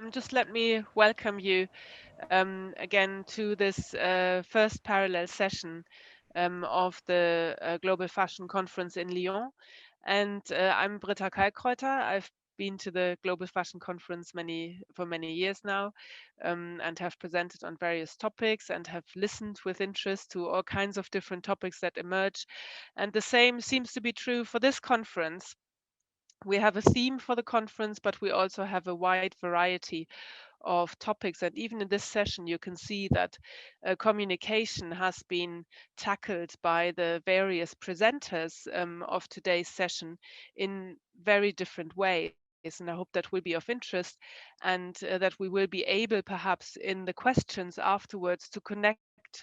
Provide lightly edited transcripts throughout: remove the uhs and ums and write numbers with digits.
Just let me welcome you again to this first parallel session of the Global Fashion Conference in Lyon. And I'm Britta Kalkreuter. I've been to the Global Fashion Conference for many years now, and have presented on various topics and have listened with interest to all kinds of different topics that emerge. And the same seems to be true for this conference. We have a theme for the conference, but we also have a wide variety of topics. And even in this session, you can see that communication has been tackled by the various presenters of today's session in very different ways. And I hope that will be of interest, and that we will be able, perhaps in the questions afterwards, to connect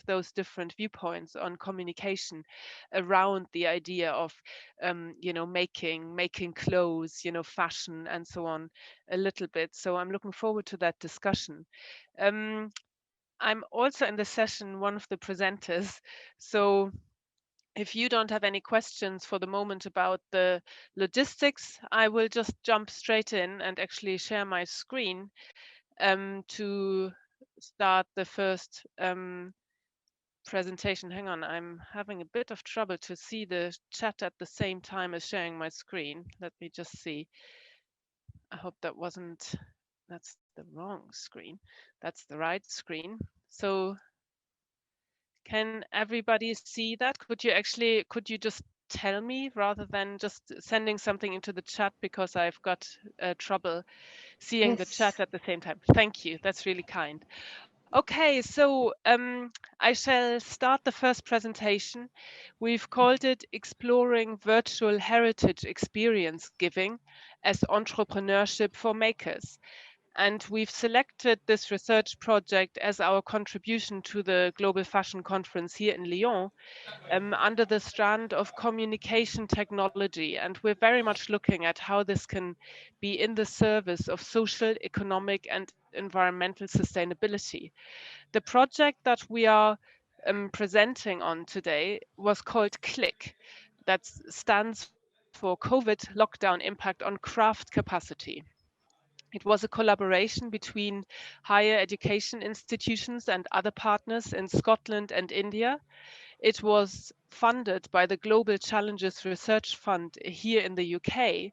those different viewpoints on communication around the idea of making clothes, fashion and so on, a little bit. So I'm looking forward to that discussion. um, I'm also in the session one of the presenters, so if you don't have any questions for the moment about the logistics, I will just jump straight in and actually share my screen to start the first presentation. Hang on, I'm having a bit of trouble to see the chat at the same time as sharing my screen. Let me just see. I hope that's the wrong screen. That's the right screen. So can everybody see that? Could you just tell me rather than just sending something into the chat, because I've got trouble seeing the Yes. chat at the same time. Thank you. That's really kind. Okay, so I shall start the first presentation. We've called it Exploring Virtual Heritage Experience Giving as Entrepreneurship for Makers. And we've selected this research project as our contribution to the Global Fashion Conference here in Lyon, under the strand of communication technology. And we're very much looking at how this can be in the service of social, economic, and environmental sustainability. The project that we are presenting on today was called CLICK, that stands for COVID Lockdown Impact on Craft Capacity. It was a collaboration between higher education institutions and other partners in Scotland and India. It was funded by the Global Challenges Research Fund here in the UK.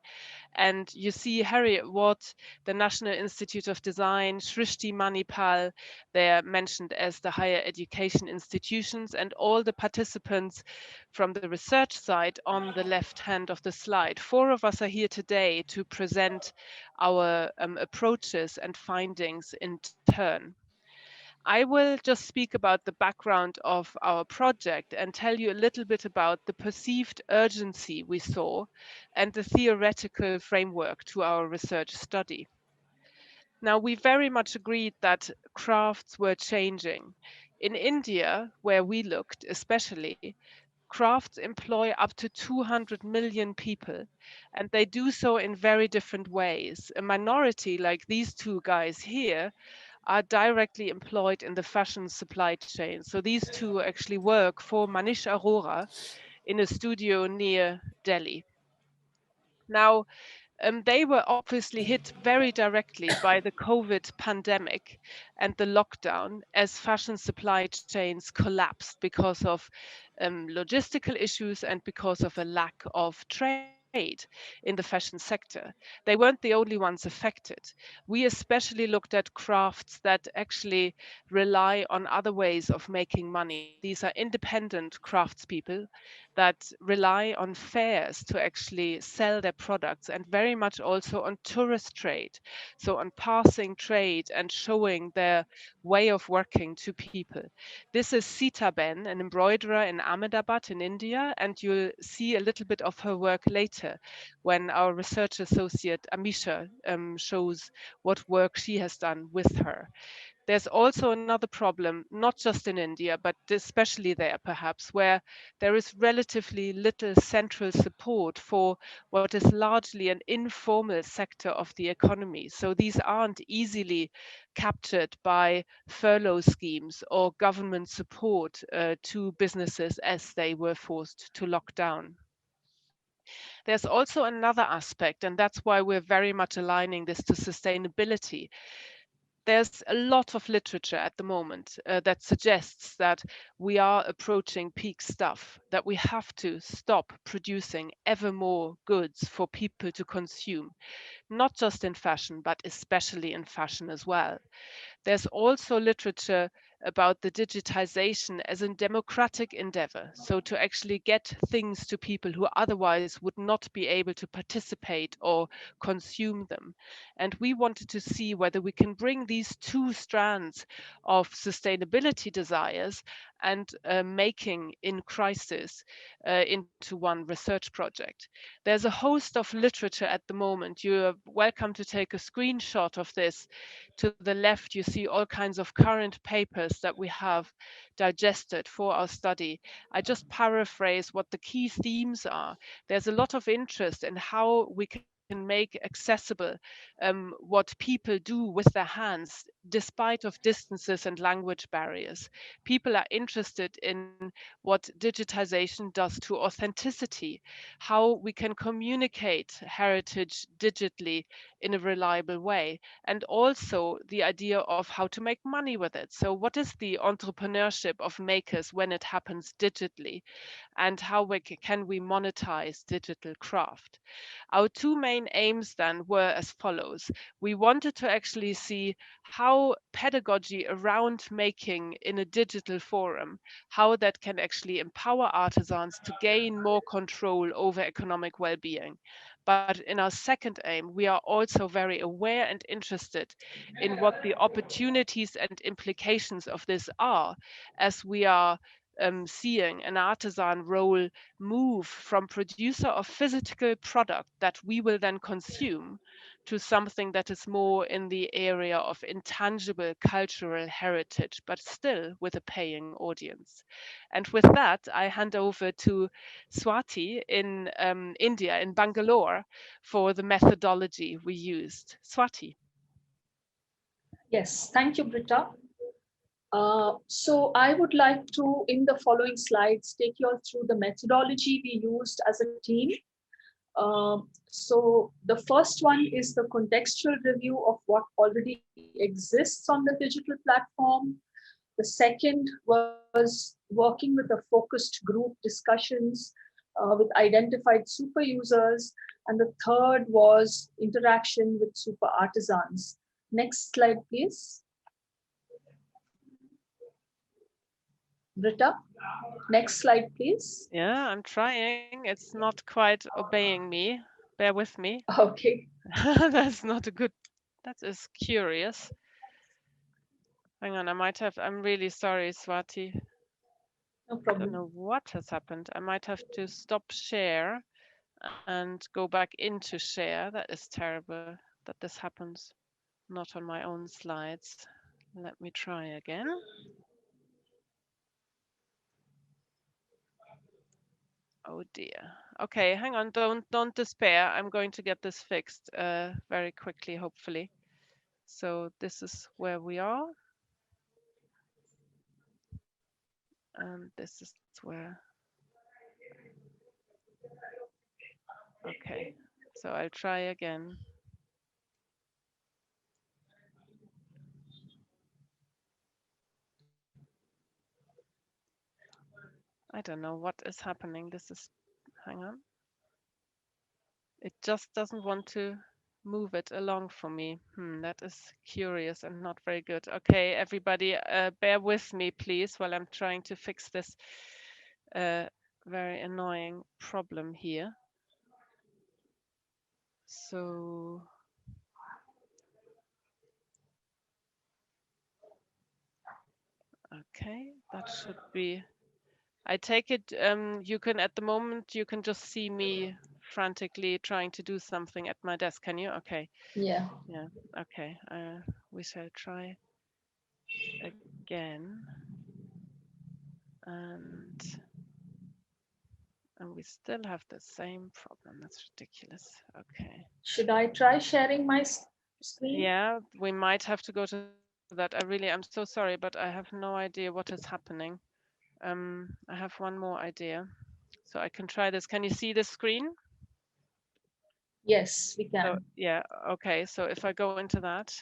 And you see Harriet Watt, the National Institute of Design, Shrishti Manipal, they're mentioned as the higher education institutions, and all the participants from the research side on the left hand of the slide. Four of us are here today to present our approaches and findings in turn. I will just speak about the background of our project and tell you a little bit about the perceived urgency we saw and the theoretical framework to our research study. Now, we very much agreed that crafts were changing. In India, where we looked especially, crafts employ up to 200 million people, and they do so in very different ways. A minority, like these two guys here, are directly employed in the fashion supply chain. So these two actually work for Manish Arora in a studio near Delhi. Now, they were obviously hit very directly by the COVID pandemic and the lockdown as fashion supply chains collapsed because of logistical issues and because of a lack of trade in the fashion sector. They weren't the only ones affected. We especially looked at crafts that actually rely on other ways of making money. These are independent craftspeople that rely on fairs to actually sell their products, and very much also on tourist trade, so on passing trade and showing their way of working to people. This is Sita Ben, an embroiderer in Ahmedabad in India, and you'll see a little bit of her work later when our research associate Amisha shows what work she has done with her. There's also another problem, not just in India, but especially there perhaps, where there is relatively little central support for what is largely an informal sector of the economy. So these aren't easily captured by furlough schemes or government support to businesses as they were forced to lock down. There's also another aspect, and that's why we're very much aligning this to sustainability. there's a lot of literature at the moment that suggests that we are approaching peak stuff, that we have to stop producing ever more goods for people to consume, not just in fashion, but especially in fashion as well. There's also literature about the digitization as a democratic endeavor. So to actually get things to people who otherwise would not be able to participate or consume them. And we wanted to see whether we can bring these two strands of sustainability desires and making in crisis into one research project. There's a host of literature at the moment. You're welcome to take a screenshot of this. To the left, you see all kinds of current papers that we have digested for our study. I just paraphrase what the key themes are. There's a lot of interest in how we can make accessible what people do with their hands, despite of distances and language barriers. People are interested in what digitization does to authenticity, how we can communicate heritage digitally in a reliable way, and also the idea of how to make money with it. So, what is the entrepreneurship of makers when it happens digitally, and how can we monetize digital craft? Our two main aims then were as follows. We wanted to actually see how pedagogy around making in a digital forum, how that can actually empower artisans to gain more control over economic well-being. But in our second aim, we are also very aware and interested in what the opportunities and implications of this are, as we are seeing an artisan role move from producer of physical product that we will then consume to something that is more in the area of intangible cultural heritage, but still with a paying audience. And with that, I hand over to Swati in India, in Bangalore, for the methodology we used. Swati. Yes, thank you, Britta. So I would like to, in the following slides, take you all through the methodology we used as a team. So the first one is the contextual review of what already exists on the digital platform. The second was working with a focused group discussions with identified super users. And the third was interaction with super artisans. Next slide, please. Britta, next slide, please. Yeah, I'm trying. It's not quite obeying me. Bear with me. Okay, That's not a good, that is curious. Hang on, I'm really sorry, Swati. no I don't problem. know what has happened. I might have to stop share and go back into share. That is terrible that this happens. Not on my own slides. Let me try again. Oh dear. Okay, hang on. Don't despair. I'm going to get this fixed very quickly, hopefully. So this is where we are, and this is where. Okay. So I'll try again. I don't know what is happening. This is, hang on. It just doesn't want to move it along for me. That is curious and not very good. Okay, everybody, bear with me, please, while I'm trying to fix this very annoying problem here. So, okay, that should be. I take it you can, at the moment, you can just see me frantically trying to do something at my desk, can you? Okay. Yeah. Yeah, okay. We shall try again. And we still have the same problem. That's ridiculous. Okay. Should I try sharing my screen? Yeah, we might have to go to that. I'm so sorry, but I have no idea what is happening. I have one more idea. So I can try this. Can you see the screen? Yes, we So can. yeah, okay. So if I go into that,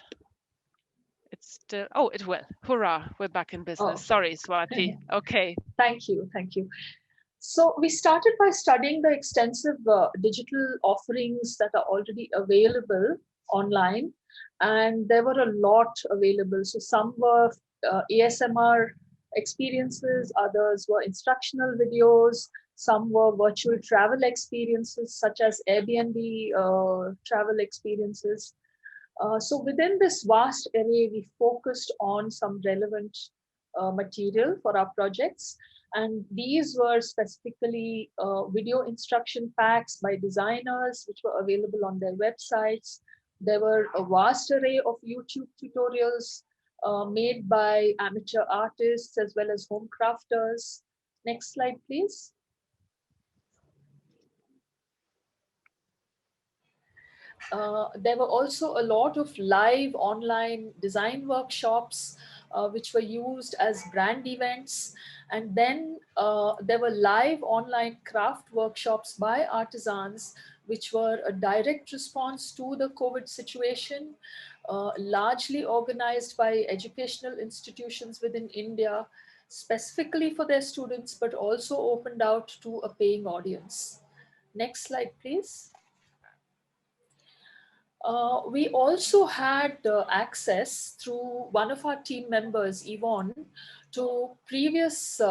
It's still, oh, it will. Hurrah, we're back in Oh, business. Sorry, Swati. Okay. thank you. Thank you. So we started by studying the extensive digital offerings that are already available online, and there were a lot available. So some were ASMR experiences, others were instructional videos, some were virtual travel experiences, such as Airbnb travel experiences. So within this vast array, we focused on some relevant material for our projects. And these were specifically video instruction packs by designers, which were available on their websites. There were a vast array of YouTube tutorials made by amateur artists as well as home crafters. Next slide, please. There were also a lot of live online design workshops, which were used as brand events. And then there were live online craft workshops by artisans, which were a direct response to the COVID situation, largely organized by educational institutions within India, specifically for their students, but also opened out to a paying audience. Next slide, please. We also had access through one of our team members, Yvonne, to previous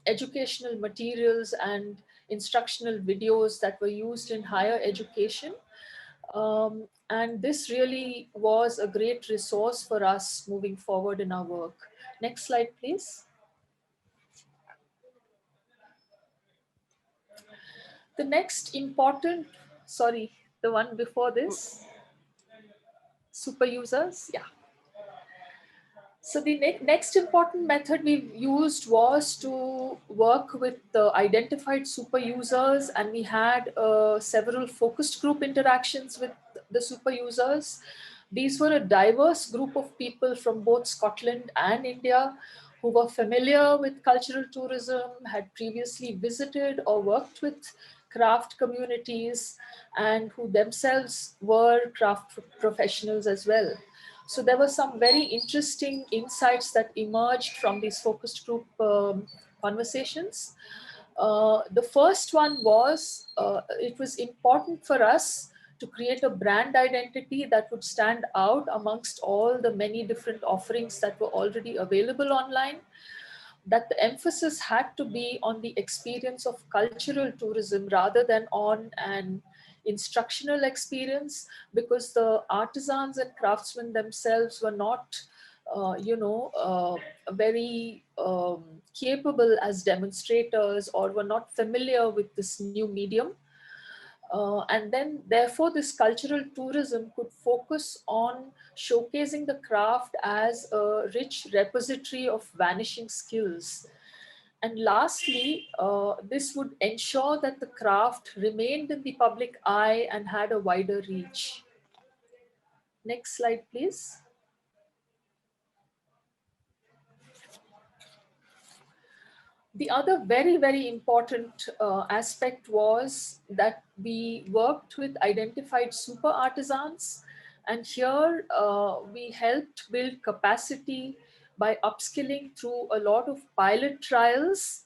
educational materials and instructional videos that were used in higher education. And this really was a great resource for us moving forward in our work. Next slide, please. The next important, sorry, the one before this, super users. Yeah. So the next important method we used was to work with the identified super users, and we had several focused group interactions with the super users. These were a diverse group of people from both Scotland and India who were familiar with cultural tourism, had previously visited or worked with craft communities, and who themselves were craft professionals as well. So there were some very interesting insights that emerged from these focused group conversations. The first one was it was important for us to create a brand identity that would stand out amongst all the many different offerings that were already available online, that the emphasis had to be on the experience of cultural tourism rather than on an instructional experience, because the artisans and craftsmen themselves were not very capable as demonstrators, or were not familiar with this new medium. And then, therefore, this cultural tourism could focus on showcasing the craft as a rich repository of vanishing skills. And lastly, this would ensure that the craft remained in the public eye and had a wider reach. Next slide, please. The other very, very important aspect was that we worked with identified super artisans. And here we helped build capacity by upskilling through a lot of pilot trials.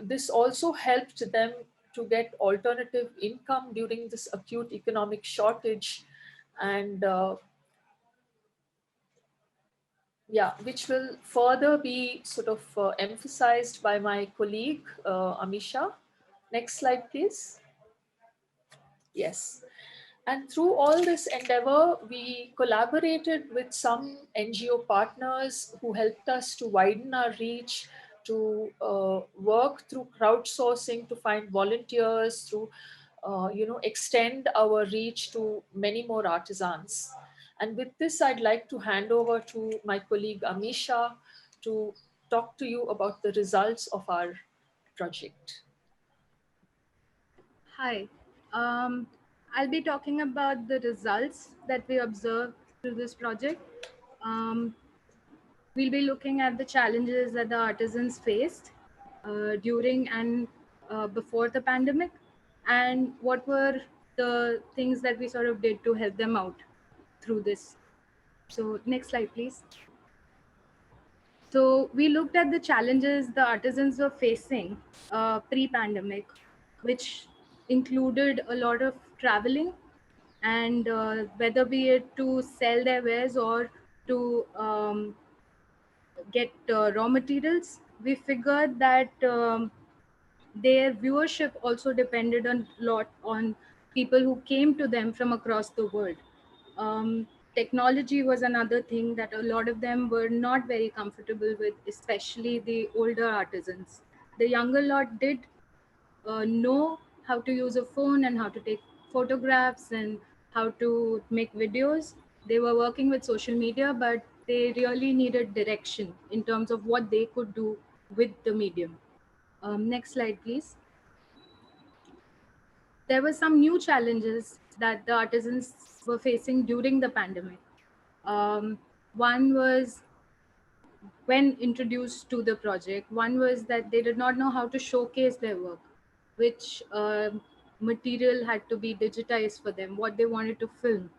This also helped them to get alternative income during this acute economic shortage. And yeah, which will further be sort of emphasized by my colleague, Amisha. Next slide, please. Yes. And through all this endeavor, we collaborated with some NGO partners who helped us to widen our reach, to work through crowdsourcing, to find volunteers, to extend our reach to many more artisans. And with this, I'd like to hand over to my colleague Amisha to talk to you about the results of our project. Hi. Um, I'll be talking about the results that we observed through this project. Um, we'll be looking at the challenges that the artisans faced during and before the pandemic, and what were the things that we sort of did to help them out through this. So next slide, please. So we looked at the challenges the artisans were facing pre-pandemic, which included a lot of traveling and whether be it to sell their wares or to get raw materials. We figured that their viewership also depended a lot on people who came to them from across the world. Technology was another thing that a lot of them were not very comfortable with, especially the older artisans. The younger lot did know how to use a phone and how to take photographs and how to make videos. They were working with social media, but they really needed direction in terms of what they could do with the medium. Next slide, please. There were some new challenges that the artisans were facing during the pandemic. One was when introduced to the project, one was that they did not know how to showcase their work, which material had to be digitized for them, what they wanted to film.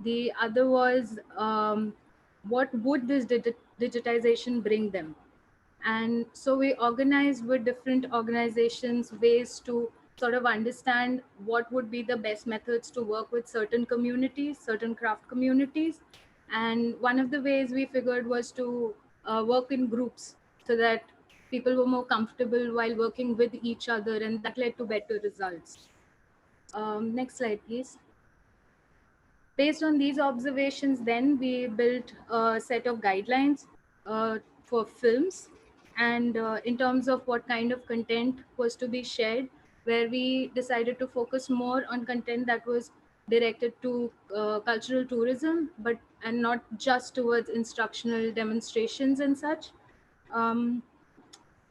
The other was what would this digitization bring them. And so we organized with different organizations ways to sort of understand what would be the best methods to work with certain communities, certain craft communities. And one of the ways we figured was to work in groups so that people were more comfortable while working with each other, and that led to better results. Next slide, please. Based on these observations, then we built a set of guidelines for films, and in terms of what kind of content was to be shared, where we decided to focus more on content that was directed to cultural tourism, but and not just towards instructional demonstrations and such. Um,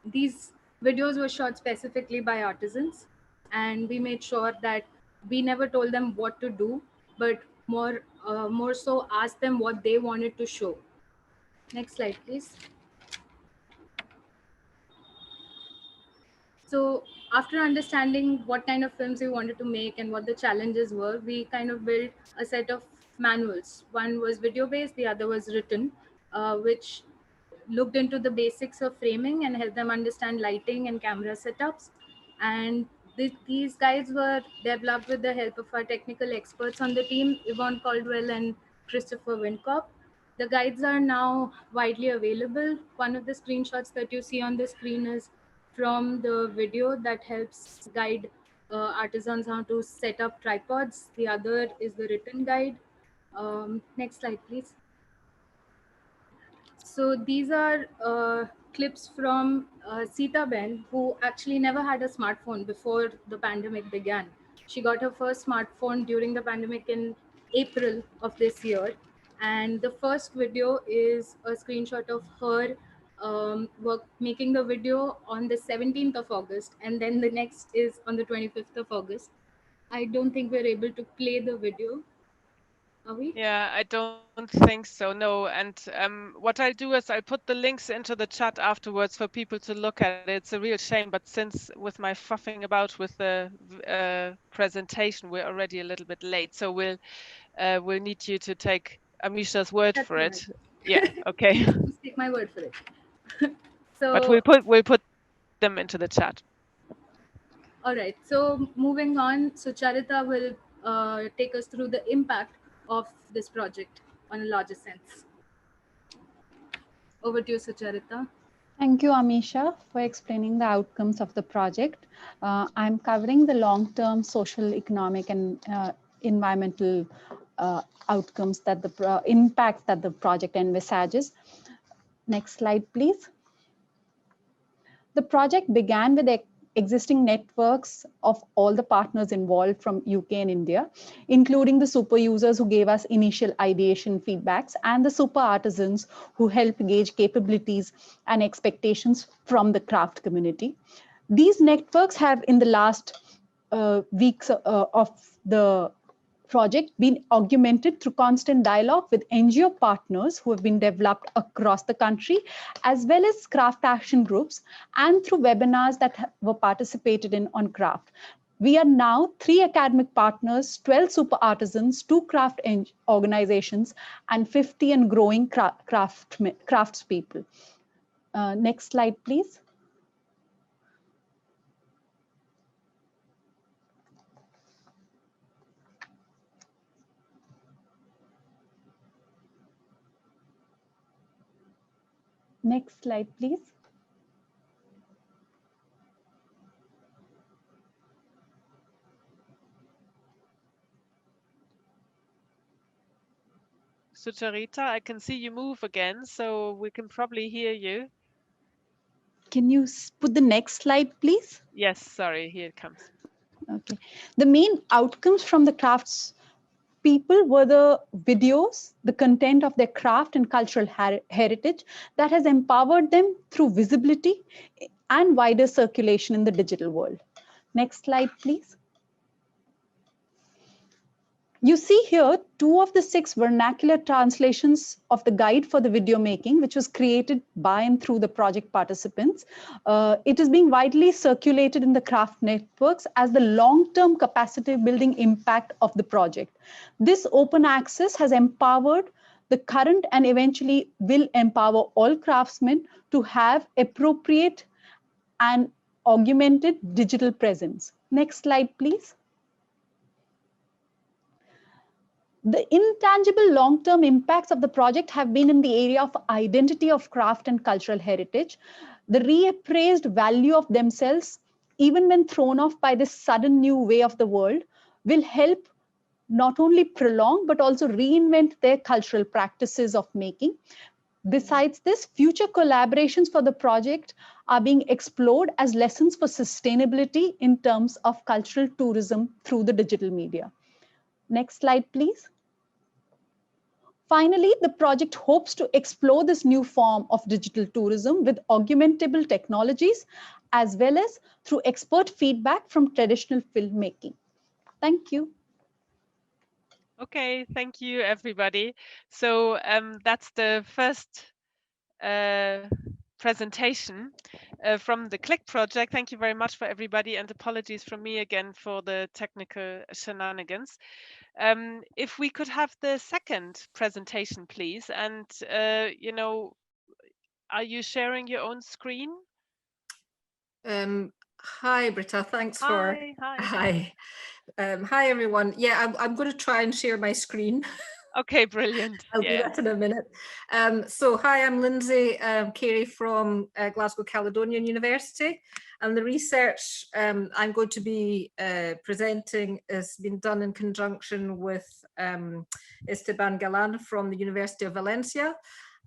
these videos were shot specifically by artisans, and we made sure that we never told them what to do, but more so asked them what they wanted to show. Next slide, please. So after understanding what kind of films we wanted to make and what the challenges were, we kind of built a set of manuals. One was video based, the other was written, which looked into the basics of framing and helped them understand lighting and camera setups. And these guides were developed with the help of our technical experts on the team, Yvonne Caldwell and Christopher Wincop. The guides are now widely available. One of the screenshots that you see on the screen is from the video that helps guide artisans how to set up tripods. The other is the written guide. Next slide, please. So these are clips from Sita Ben, who actually never had a smartphone before the pandemic began. She got her first smartphone during the pandemic in April of this year. And the first video is a screenshot of her making the video on the 17th of August. And then the next is on the 25th of August. I don't think we're able to play the video. Are we? Yeah, I don't think so, no. And what I'll do is I'll put the links into the chat afterwards for people to look at it. It's a real shame, but since with my fuffing about with the presentation, we're already a little bit late. So we'll need you to take Amisha's word That's for all it. right. Yeah, okay. Just take my word for it. But So, we'll put them into the chat. all right. So moving on, so Charita will take us through the impact of this project on a larger sense. Over to you, Sucharita. Thank you, Amisha, for explaining the outcomes of the project. I'm covering the long-term social, economic, and environmental outcomes that the impact that the project envisages. Next slide, please. The project began with existing networks of all the partners involved from UK and India, including the super users who gave us initial ideation feedbacks and the super artisans who helped gauge capabilities and expectations from the craft community. These networks have, in the last weeks of the project, been augmented through constant dialogue with NGO partners who have been developed across the country, as well as craft action groups, and through webinars that were participated in on craft. We are now 3 academic partners, 12 super artisans, 2 craft organizations, and 50 and growing craftspeople. Next slide, please. Next slide, please. Sucharita, I can see you move again, so we can probably hear you. Can you put the next slide, please? Yes, sorry, here it comes. Okay. The main outcomes from the crafts people were the videos, the content of their craft and cultural heritage that has empowered them through visibility and wider circulation in the digital world. Next slide, please. You see here 2 of the 6 vernacular translations of the guide for the video making, which was created by and through the project participants. It is being widely circulated in the craft networks as the long-term capacity building impact of the project. This open access has empowered the current and eventually will empower all craftsmen to have appropriate and augmented digital presence. Next slide, please. The intangible long-term impacts of the project have been in the area of identity of craft and cultural heritage. The reappraised value of themselves, even when thrown off by this sudden new way of the world, will help not only prolong but also reinvent their cultural practices of making. Besides this, future collaborations for the project are being explored as lessons for sustainability in terms of cultural tourism through the digital media. Next slide, please. Finally, the project hopes to explore this new form of digital tourism with augmentable technologies, as well as through expert feedback from traditional filmmaking. Thank you. Okay, thank you, everybody. So that's the first presentation from the Click project. Thank you very much for everybody, and apologies from me again for the technical shenanigans. If we could have the second presentation, please. And, you know, are you sharing your own screen? Hi, Britta. Thanks for. Hi. Hi, everyone. Yeah, I'm going to try and share my screen. Okay, brilliant. I'll do that in a minute. So, hi, I'm Lindsay Carey from Glasgow Caledonian University. And the research I'm going to be presenting has been done in conjunction with Esteban Galan from the University of Valencia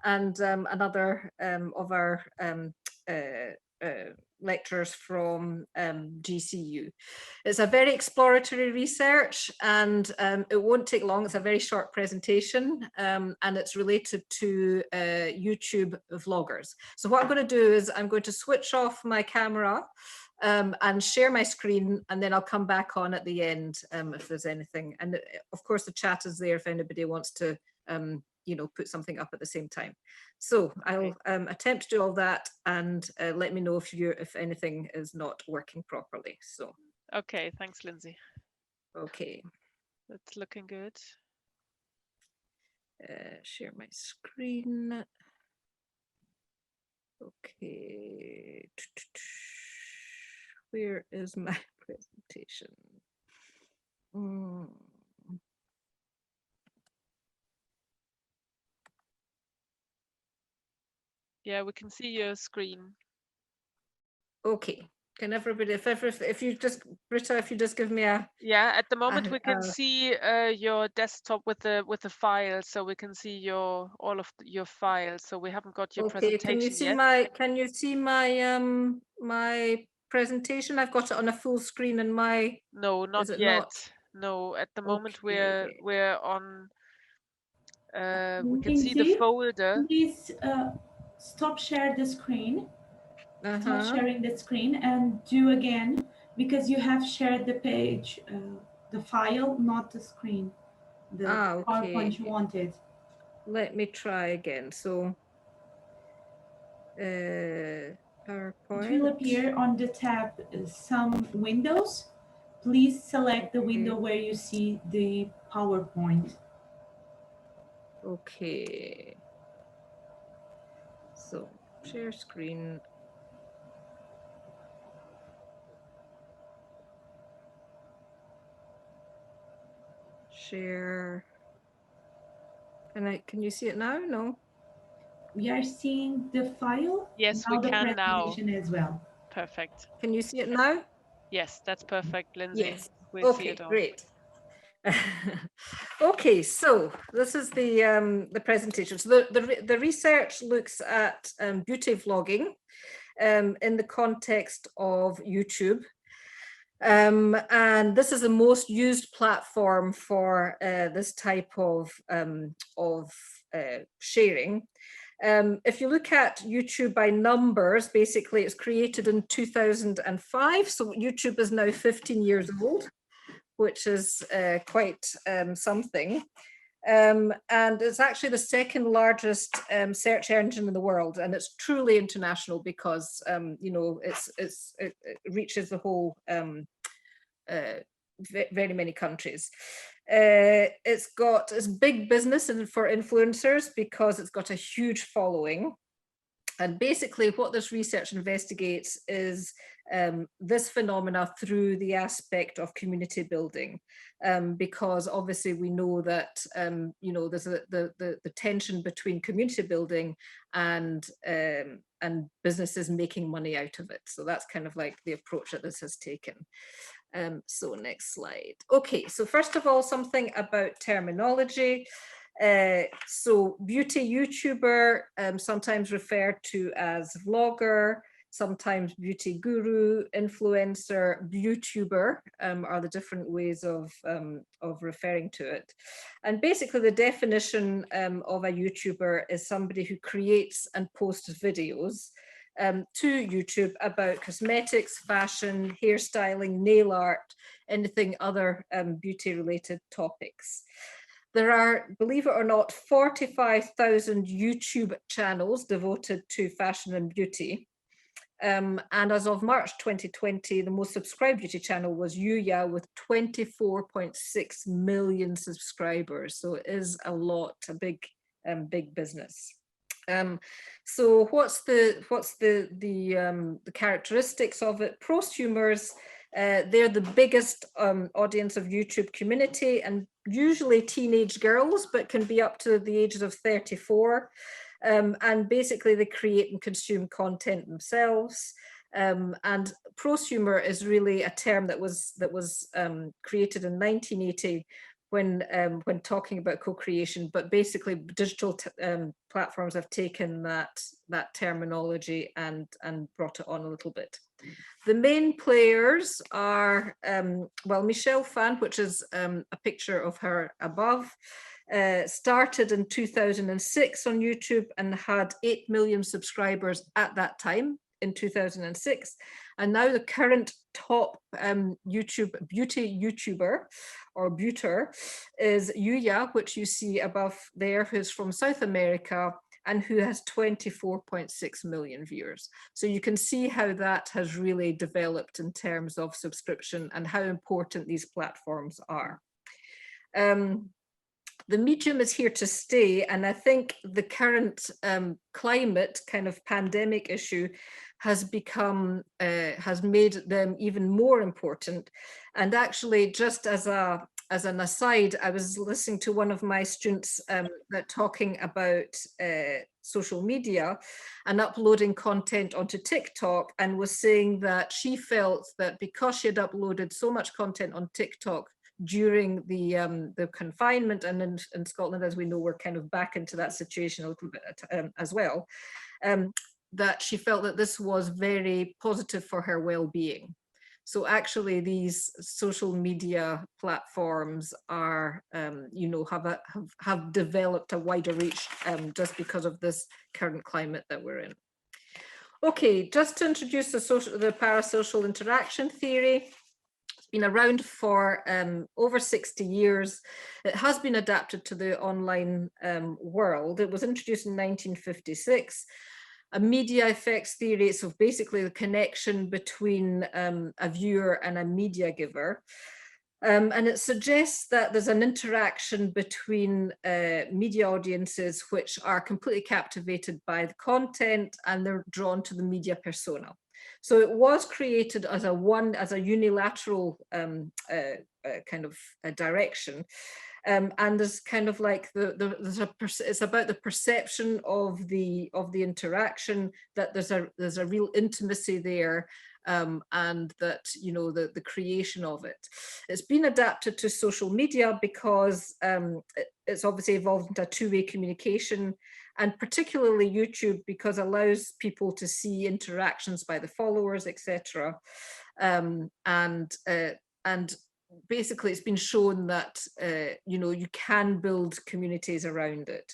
and another of our lecturers from GCU. It's a very exploratory research and it won't take long. It's a very short presentation and it's related to YouTube vloggers. So what I'm going to do is I'm going to switch off my camera and share my screen, and then I'll come back on at the end if there's anything. And of course the chat is there if anybody wants to you know, put something up at the same time. So I'll attempt to do all that and let me know if anything is not working properly. So okay, thanks, Lindsay. Okay, that's looking good. Share my screen. Okay, where is my presentation? Yeah, we can see your screen. Okay, can everybody, if you just, Britta, if you just give me a. Yeah, at the moment we can see your desktop with the file, so we can see all of your files. So we haven't got your presentation can you see yet. Can you see my my presentation? I've got it on a full screen in my. No, not yet. No, at the moment we're on. We can see the folder. Please stop share the screen. Stop sharing the screen and do again, because you have shared the page, the file, not the screen, the PowerPoint you wanted. Let me try again. So PowerPoint. It will appear on the tab some windows, please select the window where you see the PowerPoint. Okay. So share screen. Share. Can you see it now? No. We are seeing the file. Yes, now we the can now. presentation as well. Perfect. Can you see it now? Yes, that's perfect, Lindsay. Yes. We see Okay, it all. great. Okay, so this is the presentation. So the research looks at beauty vlogging in the context of YouTube. And this is the most used platform for this type of sharing. If you look at YouTube by numbers, basically it's created in 2005. So YouTube is now 15 years old, which is quite something. And it's actually the second largest search engine in the world, and it's truly international because you know it reaches the whole very many countries. It's big business for influencers because it's got a huge following. And basically what this research investigates is this phenomena through the aspect of community building, because obviously we know that you know there's the tension between community building and businesses making money out of it. So that's kind of like the approach that this has taken. So next slide. Okay, so first of all, something about terminology. So beauty YouTuber, sometimes referred to as vlogger, sometimes beauty guru, influencer, YouTuber are the different ways of referring to it. And basically the definition of a YouTuber is somebody who creates and posts videos to YouTube about cosmetics, fashion, hairstyling, nail art, anything other beauty related topics. There are, believe it or not, 45,000 YouTube channels devoted to fashion and beauty. And as of March 2020, the most subscribed beauty channel was Yuya with 24.6 million subscribers. So it is a lot, a big business. So what's the characteristics of it? Prosumers, they're the biggest audience of YouTube community, and usually teenage girls, but can be up to the ages of 34. And basically they create and consume content themselves. And prosumer is really a term that was created in 1980 when talking about co-creation, but basically digital platforms have taken that terminology and brought it on a little bit. The main players are, well, Michelle Phan, which is a picture of her above, started in 2006 on YouTube and had 8 million subscribers at that time in 2006. And now the current top YouTube beauty YouTuber or beauter is Yuya, which you see above there, who's from South America and who has 24.6 million viewers. So you can see how that has really developed in terms of subscription and how important these platforms are. The medium is here to stay, and I think the current climate kind of pandemic issue has become has made them even more important. And actually, just as an aside, I was listening to one of my students talking about social media and uploading content onto TikTok, and was saying that she felt that because she had uploaded so much content on TikTok during the confinement, and in Scotland, as we know, we're kind of back into that situation a little bit as well, that she felt that this was very positive for her well-being. So actually these social media platforms are, you know, have developed a wider reach just because of this current climate that we're in. Okay, just to introduce the parasocial interaction theory. Been around for over 60 years. It has been adapted to the online world. It was introduced in 1956. a media effects theory, so basically the connection between a viewer and a media giver. And it suggests that there's an interaction between media audiences which are completely captivated by the content and they're drawn to the media persona. So it was created as a unilateral kind of a direction. And there's kind of like it's about the perception of the interaction, that there's a real intimacy there, and that, you know, the creation of it. It's been adapted to social media because it's obviously evolved into a two-way communication, and particularly YouTube, because it allows people to see interactions by the followers, etc. And basically it's been shown that you know, you can build communities around it.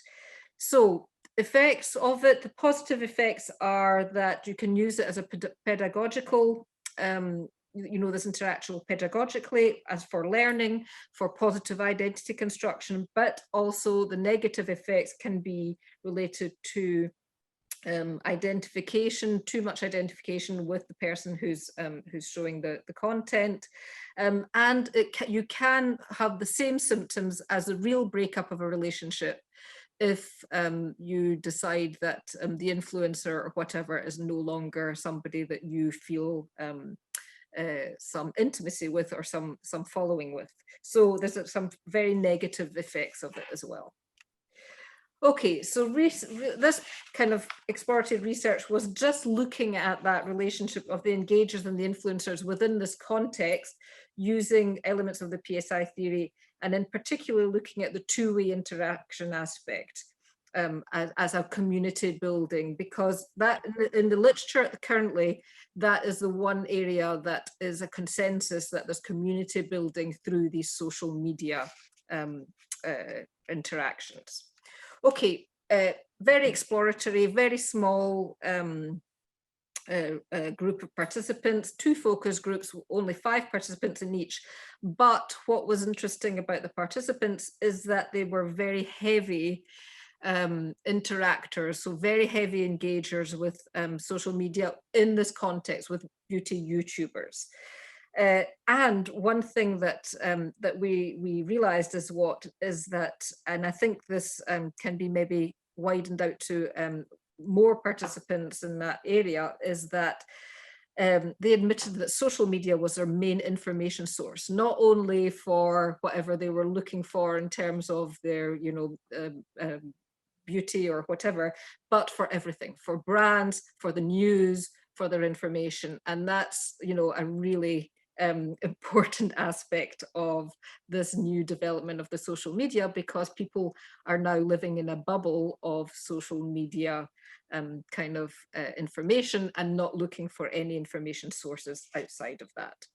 So effects of it, the positive effects are that you can use it as a pedagogical, you know, this interaction pedagogically, as for learning, for positive identity construction, but also the negative effects can be related to identification, too much identification with the person who's showing the content, and you can have the same symptoms as a real breakup of a relationship if you decide that the influencer or whatever is no longer somebody that you feel some intimacy with or some following with. So there's some very negative effects of it as well. Okay, so this kind of exploratory research was just looking at that relationship of the engagers and the influencers within this context, using elements of the PSI theory, and in particular looking at the two-way interaction aspect as a community building, because that in the literature currently, that is the one area that is a consensus, that there's community building through these social media interactions. Okay, very exploratory, very small group of participants, 2 focus groups, only 5 participants in each. But what was interesting about the participants is that they were very heavy interactors, so very heavy engagers with social media in this context with beauty YouTubers. And one thing that that we realized is that, and I think this can be maybe widened out to more participants in that area, is that they admitted that social media was their main information source, not only for whatever they were looking for in terms of their, you know, beauty or whatever, but for everything, for brands, for the news, for their information. And that's, you know, a really important aspect of this new development of the social media, because people are now living in a bubble of social media kind of information and not looking for any information sources outside of that.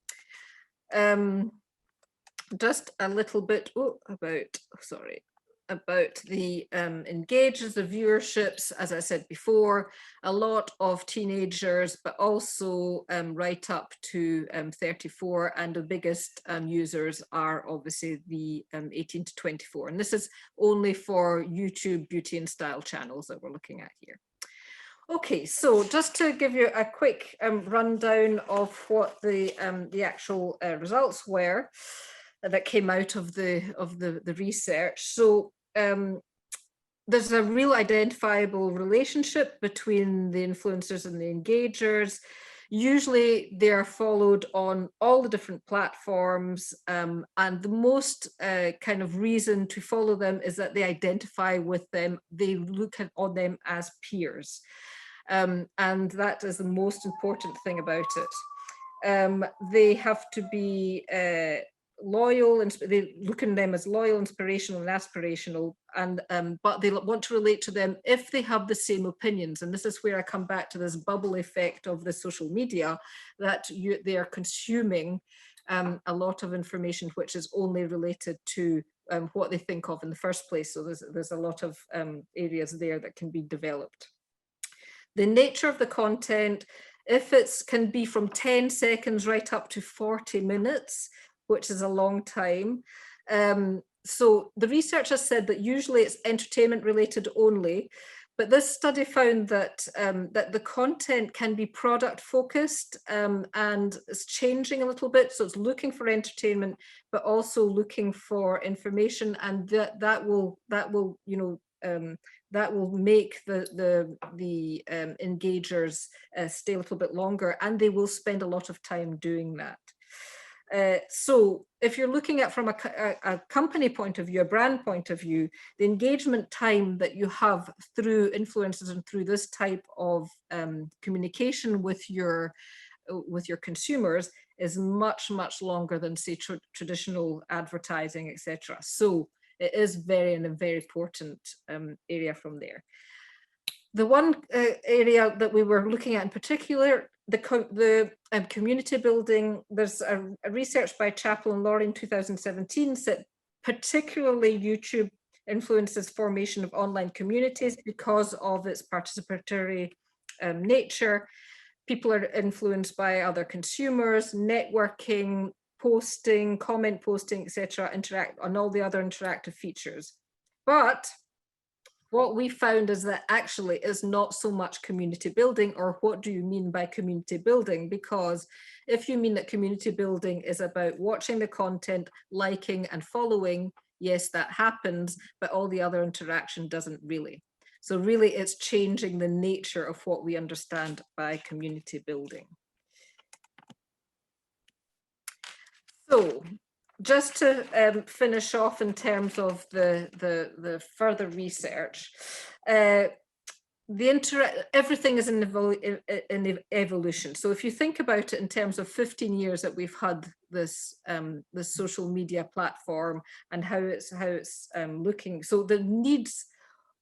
Just a little bit about the engagers, the viewerships. As I said before, a lot of teenagers, but also right up to 34, and the biggest users are obviously the 18 to 24. And this is only for YouTube beauty and style channels that we're looking at here. Okay, so just to give you a quick rundown of what the actual results were that came out of the research. So there's a real identifiable relationship between the influencers and the engagers. Usually they're followed on all the different platforms, and the most kind of reason to follow them is that they identify with them, they look on them as peers. And that is the most important thing about it. They have to be loyal, and they look at them as loyal, inspirational and aspirational, and but they want to relate to them if they have the same opinions. And this is where I come back to this bubble effect of the social media, that they are consuming a lot of information which is only related to what they think of in the first place. So there's a lot of areas there that can be developed. The nature of the content, if it can be from 10 seconds right up to 40 minutes, which is a long time. So the research has said that usually it's entertainment related only, But this study found that, that the content can be product focused, and it's changing a little bit. So it's looking for entertainment, but also looking for information, and that will you know, that will make the engagers stay a little bit longer, and they will spend a lot of time doing that. So if you're looking at from a company point of view, a brand point of view, the engagement time that you have through influencers and through this type of communication with your consumers is much longer than, say, traditional advertising, etc. So it is a very important area from there. The one area that we were looking at in particular, the community building, there's a research by Chappell and Laurie in 2017 said particularly YouTube influences formation of online communities because of its participatory nature. People are influenced by other consumers, networking, posting, comment posting, etc., interact on all the other interactive features. But what we found is that actually is not so much community building, or what do you mean by community building? Because if you mean that community building is about watching the content, liking and following, yes, that happens, but all the other interaction doesn't really. So really it's changing the nature of what we understand by community building. So just to finish off in terms of the further research, everything is in evolution. So if you think about it in terms of 15 years that we've had this this social media platform and how it's looking, so the needs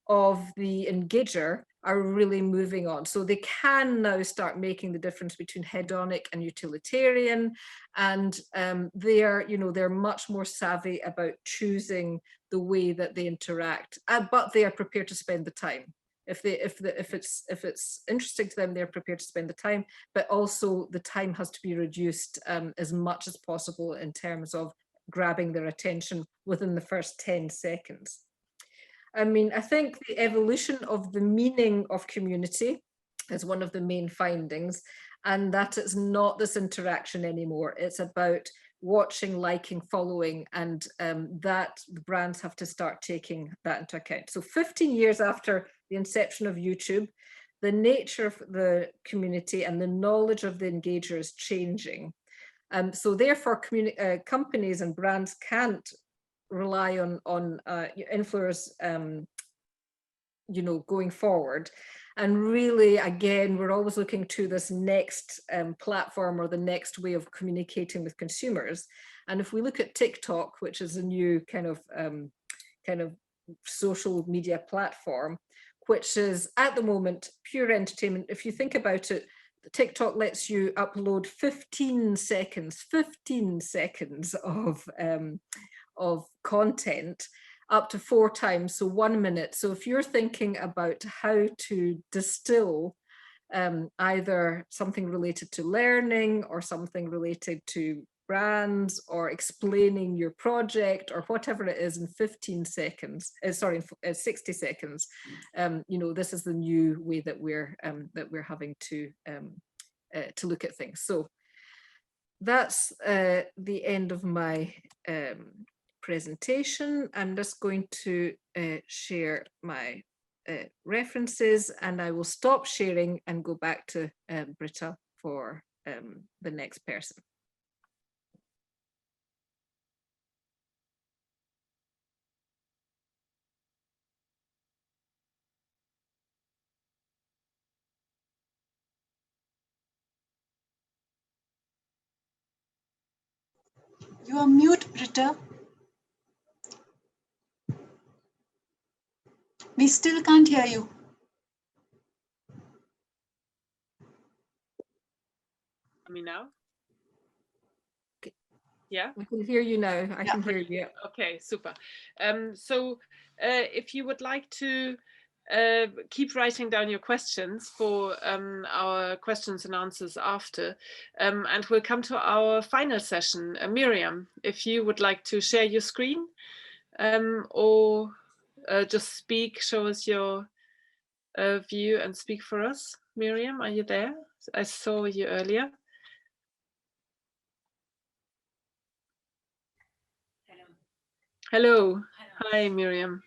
of the engager are really moving on. So they can now start making the difference between hedonic and utilitarian, and they're much more savvy about choosing the way that they interact, but they are prepared to spend the time. If it's interesting to them, they're prepared to spend the time, but also the time has to be reduced as much as possible in terms of grabbing their attention within the first 10 seconds. I mean, I think the evolution of the meaning of community is one of the main findings, and that it's not this interaction anymore. It's about watching, liking, following, and that the brands have to start taking that into account. So 15 years after the inception of YouTube, the nature of the community and the knowledge of the engager is changing. So therefore, companies and brands can't rely on influencers, going forward. And really, again, we're always looking to this next platform or the next way of communicating with consumers. And if we look at TikTok, which is a new kind of social media platform, which is at the moment pure entertainment. If you think about it, TikTok lets you upload 15 seconds of content up to 4 times, so 1 minute. So if you're thinking about how to distill either something related to learning or something related to brands or explaining your project or whatever it is in 15 seconds, 60 seconds, this is the new way that we're having to look at things. So that's the end of my presentation. I'm just going to share my references, and I will stop sharing and go back to Britta for the next person. You are mute, Britta. We still can't hear you. Me now? Okay. Yeah? I can hear you now. I can hear you. Okay, super. So if you would like to keep writing down your questions for our questions and answers after, and we'll come to our final session. Miriam, if you would like to share your screen or just speak, show us your view and speak for us. Miriam, are you there? I saw you earlier. Hello. Hi, Miriam.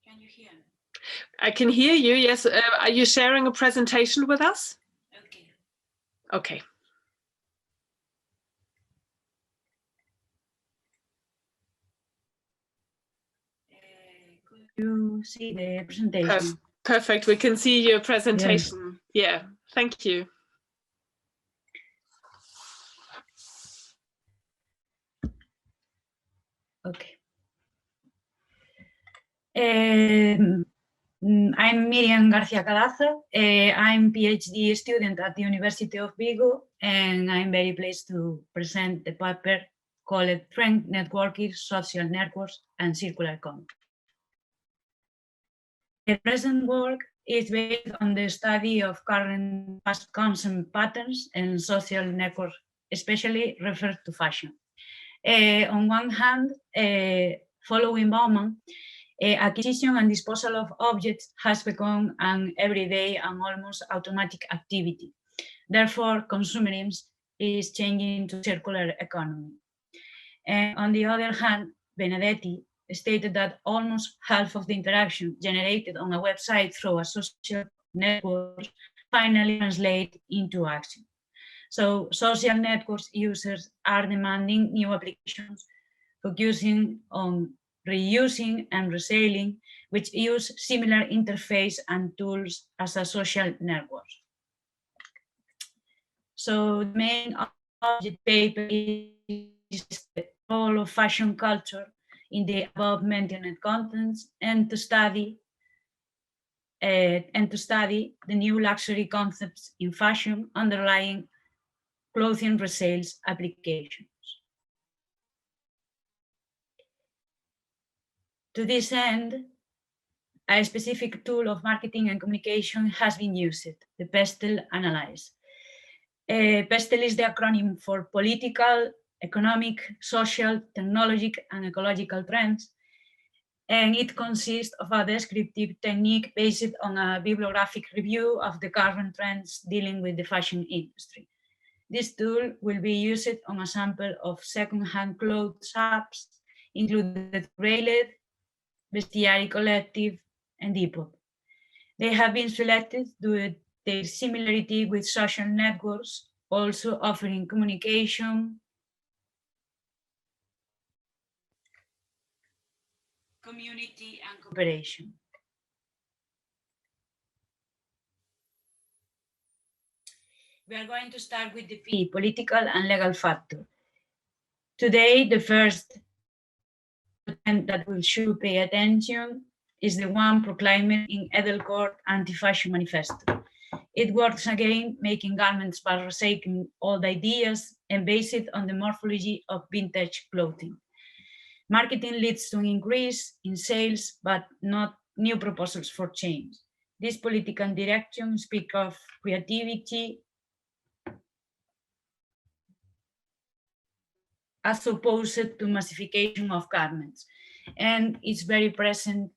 Can you hear me? I can hear you, yes. Are you sharing a presentation with us? Okay. Okay. Could you see the presentation? Perfect. We can see your presentation. Yes. Yeah, thank you. Okay. I'm Miriam Garcia Calaza. I'm PhD student at the University of Vigo, and I'm very pleased to present the paper called Friend Networking, Social Networks, and Circular Economy. The present work is based on the study of current fast consumption patterns and social networks, especially referred to fashion. On one hand, following Bauman, acquisition and disposal of objects has become an everyday and almost automatic activity. Therefore, consumerism is changing to circular economy. And on the other hand, Benedetti stated that almost half of the interaction generated on a website through a social network finally translate into action. So social networks users are demanding new applications focusing on reusing and reselling, which use similar interface and tools as a social network. So the main object paper is the role of fashion culture in the above mentioned contents and to study the new luxury concepts in fashion underlying clothing resales applications. To this end, a specific tool of marketing and communication has been used, the PESTEL analyze. PESTEL is the acronym for political, economic, social, technological, and ecological trends, and it consists of a descriptive technique based on a bibliographic review of the current trends dealing with the fashion industry. This tool will be used on a sample of second-hand clothes apps, including Railed, Bestiary Collective, and Depop. They have been selected due to their similarity with social networks, also offering communication, community, and cooperation. We are going to start with the P, political and legal factor. Today, the first that we should pay attention is the one proclaimed in Edelcourt Anti-Fashion Manifesto. It works again, making garments by recycling old ideas and based it on the morphology of vintage clothing. Marketing leads to an increase in sales, but not new proposals for change. This political direction speaks of creativity as opposed to massification of garments, and it's very present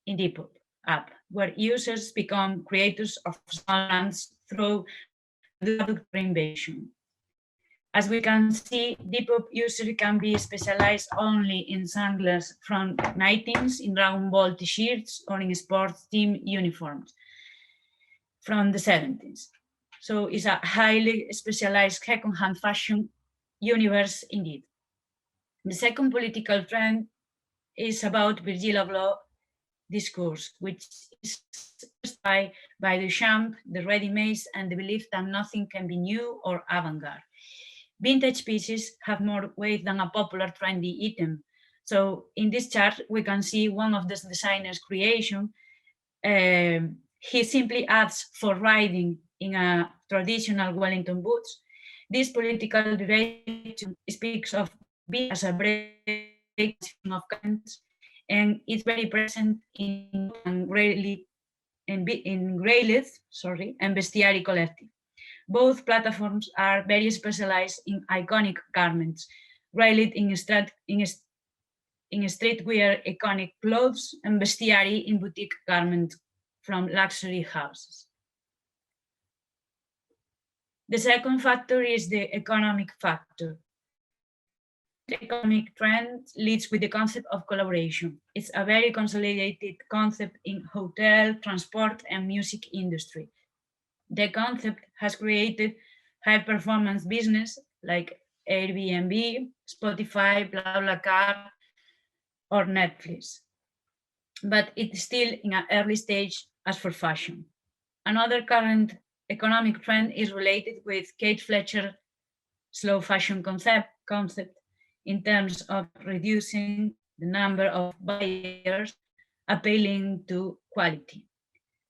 in Depop app, where users become creators of small brands through product innovation. As we can see, Depop user can be specialized only in sunglasses from 19s, in Dragon Ball t-shirts, or in sports team uniforms from the 70s. So it's a highly specialized second-hand fashion universe indeed. The second political trend is about Virgil Abloh discourse, which is inspired by Duchamp, the ready-made, and the belief that nothing can be new or avant-garde. Vintage pieces have more weight than a popular trendy item. So in this chart, we can see one of the designer's creation. He simply adds for riding in a traditional Wellington boots. This political direction speaks of being as a break of kinds, and it's very present in Grailith and Bestiary Collective. Both platforms are very specialized in iconic garments, Grailith in in streetwear iconic clothes and bestiary in boutique garments from luxury houses. The second factor is the economic factor. The economic trend leads with the concept of collaboration. It's a very consolidated concept in hotel, transport, and music industry. The concept has created high-performance business like Airbnb, Spotify, BlaBlaCar, or Netflix. But it's still in an early stage as for fashion. Another current economic trend is related with Kate Fletcher's slow fashion concept in terms of reducing the number of buyers, appealing to quality.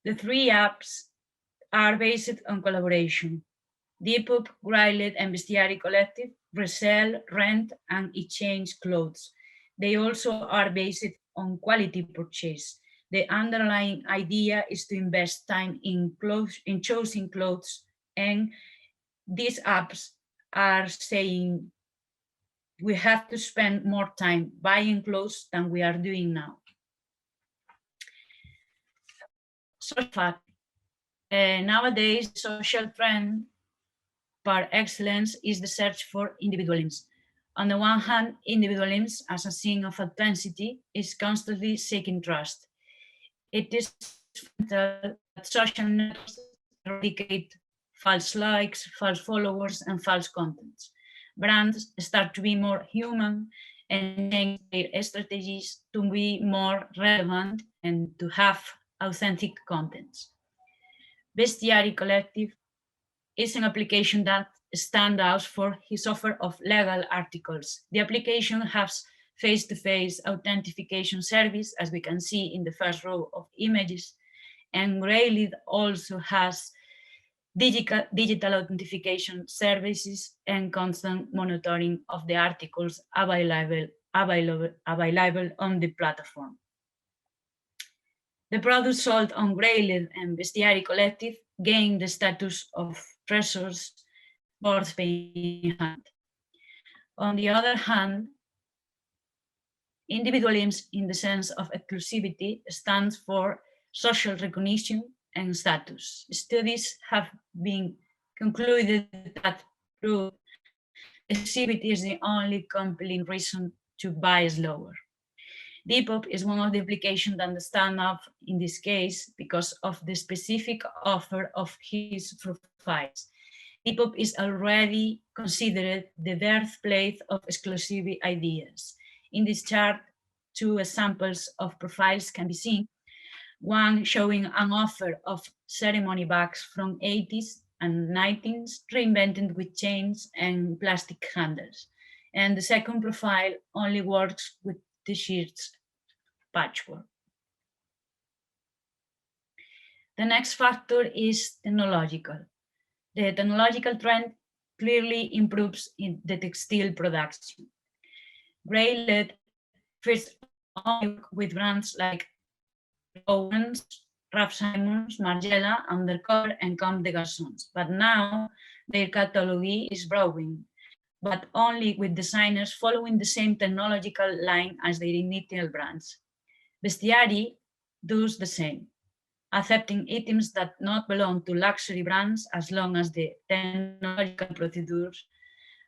The three apps are based on collaboration. Depop, Grylet, and Bestiary Collective resell, rent, and exchange clothes. They also are based on quality purchase. The underlying idea is to invest time in choosing clothes, and these apps are saying we have to spend more time buying clothes than we are doing now. So fact, nowadays, social trend par excellence is the search for individualism. On the one hand, individualism as a sign of authenticity is constantly seeking trust. It is fundamental that social networks eradicate false likes, false followers, and false contents. Brands start to be more human and change their strategies to be more relevant and to have authentic contents. Bestiary Collective is an application that stands out for his offer of legal articles. The application has face-to-face authentication service, as we can see in the first row of images, and Grylet also has digital authentication services and constant monitoring of the articles available on the platform. The products sold on Grylet and Bestiary Collective gain the status of treasures worth paying hand. On the other hand, individualism in the sense of exclusivity stands for social recognition and status. Studies have been concluded that prove exclusivity is the only compelling reason to buy slower. Depop is one of the applications that stand out in this case because of the specific offer of his profiles. Depop is already considered the birthplace of exclusive ideas. In this chart, two examples of profiles can be seen. One showing an offer of ceremony bags from 80s and 90s, reinvented with chains and plastic handles. And the second profile only works with t-shirts patchwork. The next factor is technological. The technological trend clearly improves in the textile production. Grylet first only with brands like Owens, Raf Simons, Margiela, Undercover, and Comme des Garçons, but now their catalog is growing, but only with designers following the same technological line as their initial brands. Bestiary does the same, accepting items that not belong to luxury brands as long as the technological procedures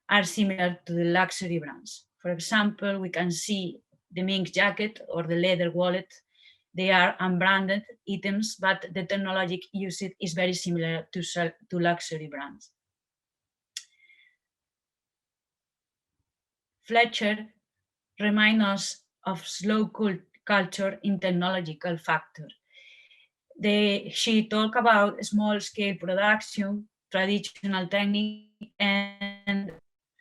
are similar to the luxury brands. For example, we can see the mink jacket or the leather wallet. They are unbranded items, but the technology used is very similar to luxury brands. Fletcher reminds us of slow culture in technological factor. She talked about small-scale production, traditional technique, and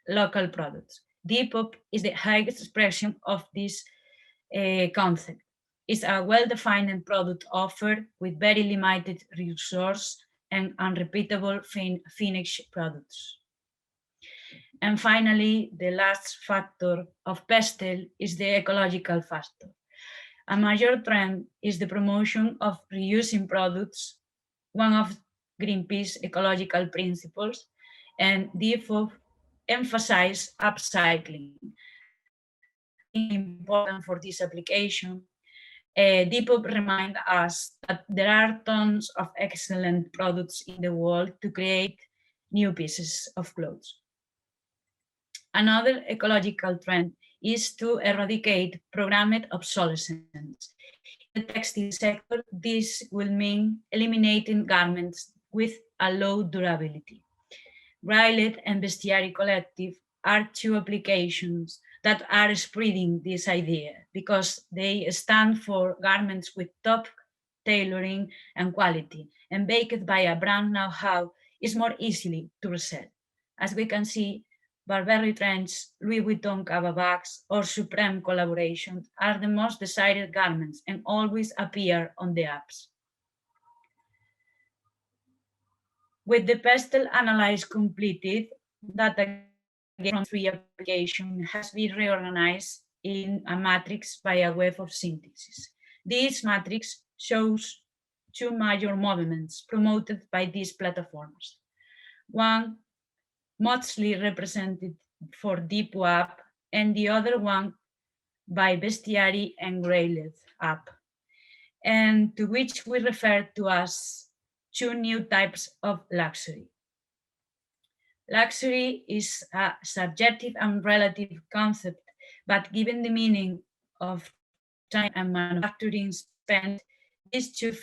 local products. Depop is the highest expression of this concept. It's a well-defined product offer with very limited resource and unrepeatable finished products. And finally, the last factor of pastel is the ecological factor. A major trend is the promotion of reusing products, one of Greenpeace ecological principles, and therefore emphasize upcycling. important for this application, Depop reminds us that there are tons of excellent products in the world to create new pieces of clothes. Another ecological trend is to eradicate programmed obsolescence. In the textile sector, this will mean eliminating garments with a low durability. Grylet and Bestiary Collective are two applications that are spreading this idea because they stand for garments with top tailoring and quality, and baked by a brand know-how is more easily to resell. As we can see, Burberry Trench, Louis Vuitton Cava bags, or Supreme collaborations are the most desired garments and always appear on the apps. With the pestle analysis completed, data from 3 applications has been reorganized in a matrix by a web of synthesis. This matrix shows 2 major movements promoted by these platforms. One mostly represented for Depop app, and the other one by Bestiary and Grylet app, and to which we refer to as 2 new types of luxury. Luxury is a subjective and relative concept, but given the meaning of time and manufacturing spent, these 2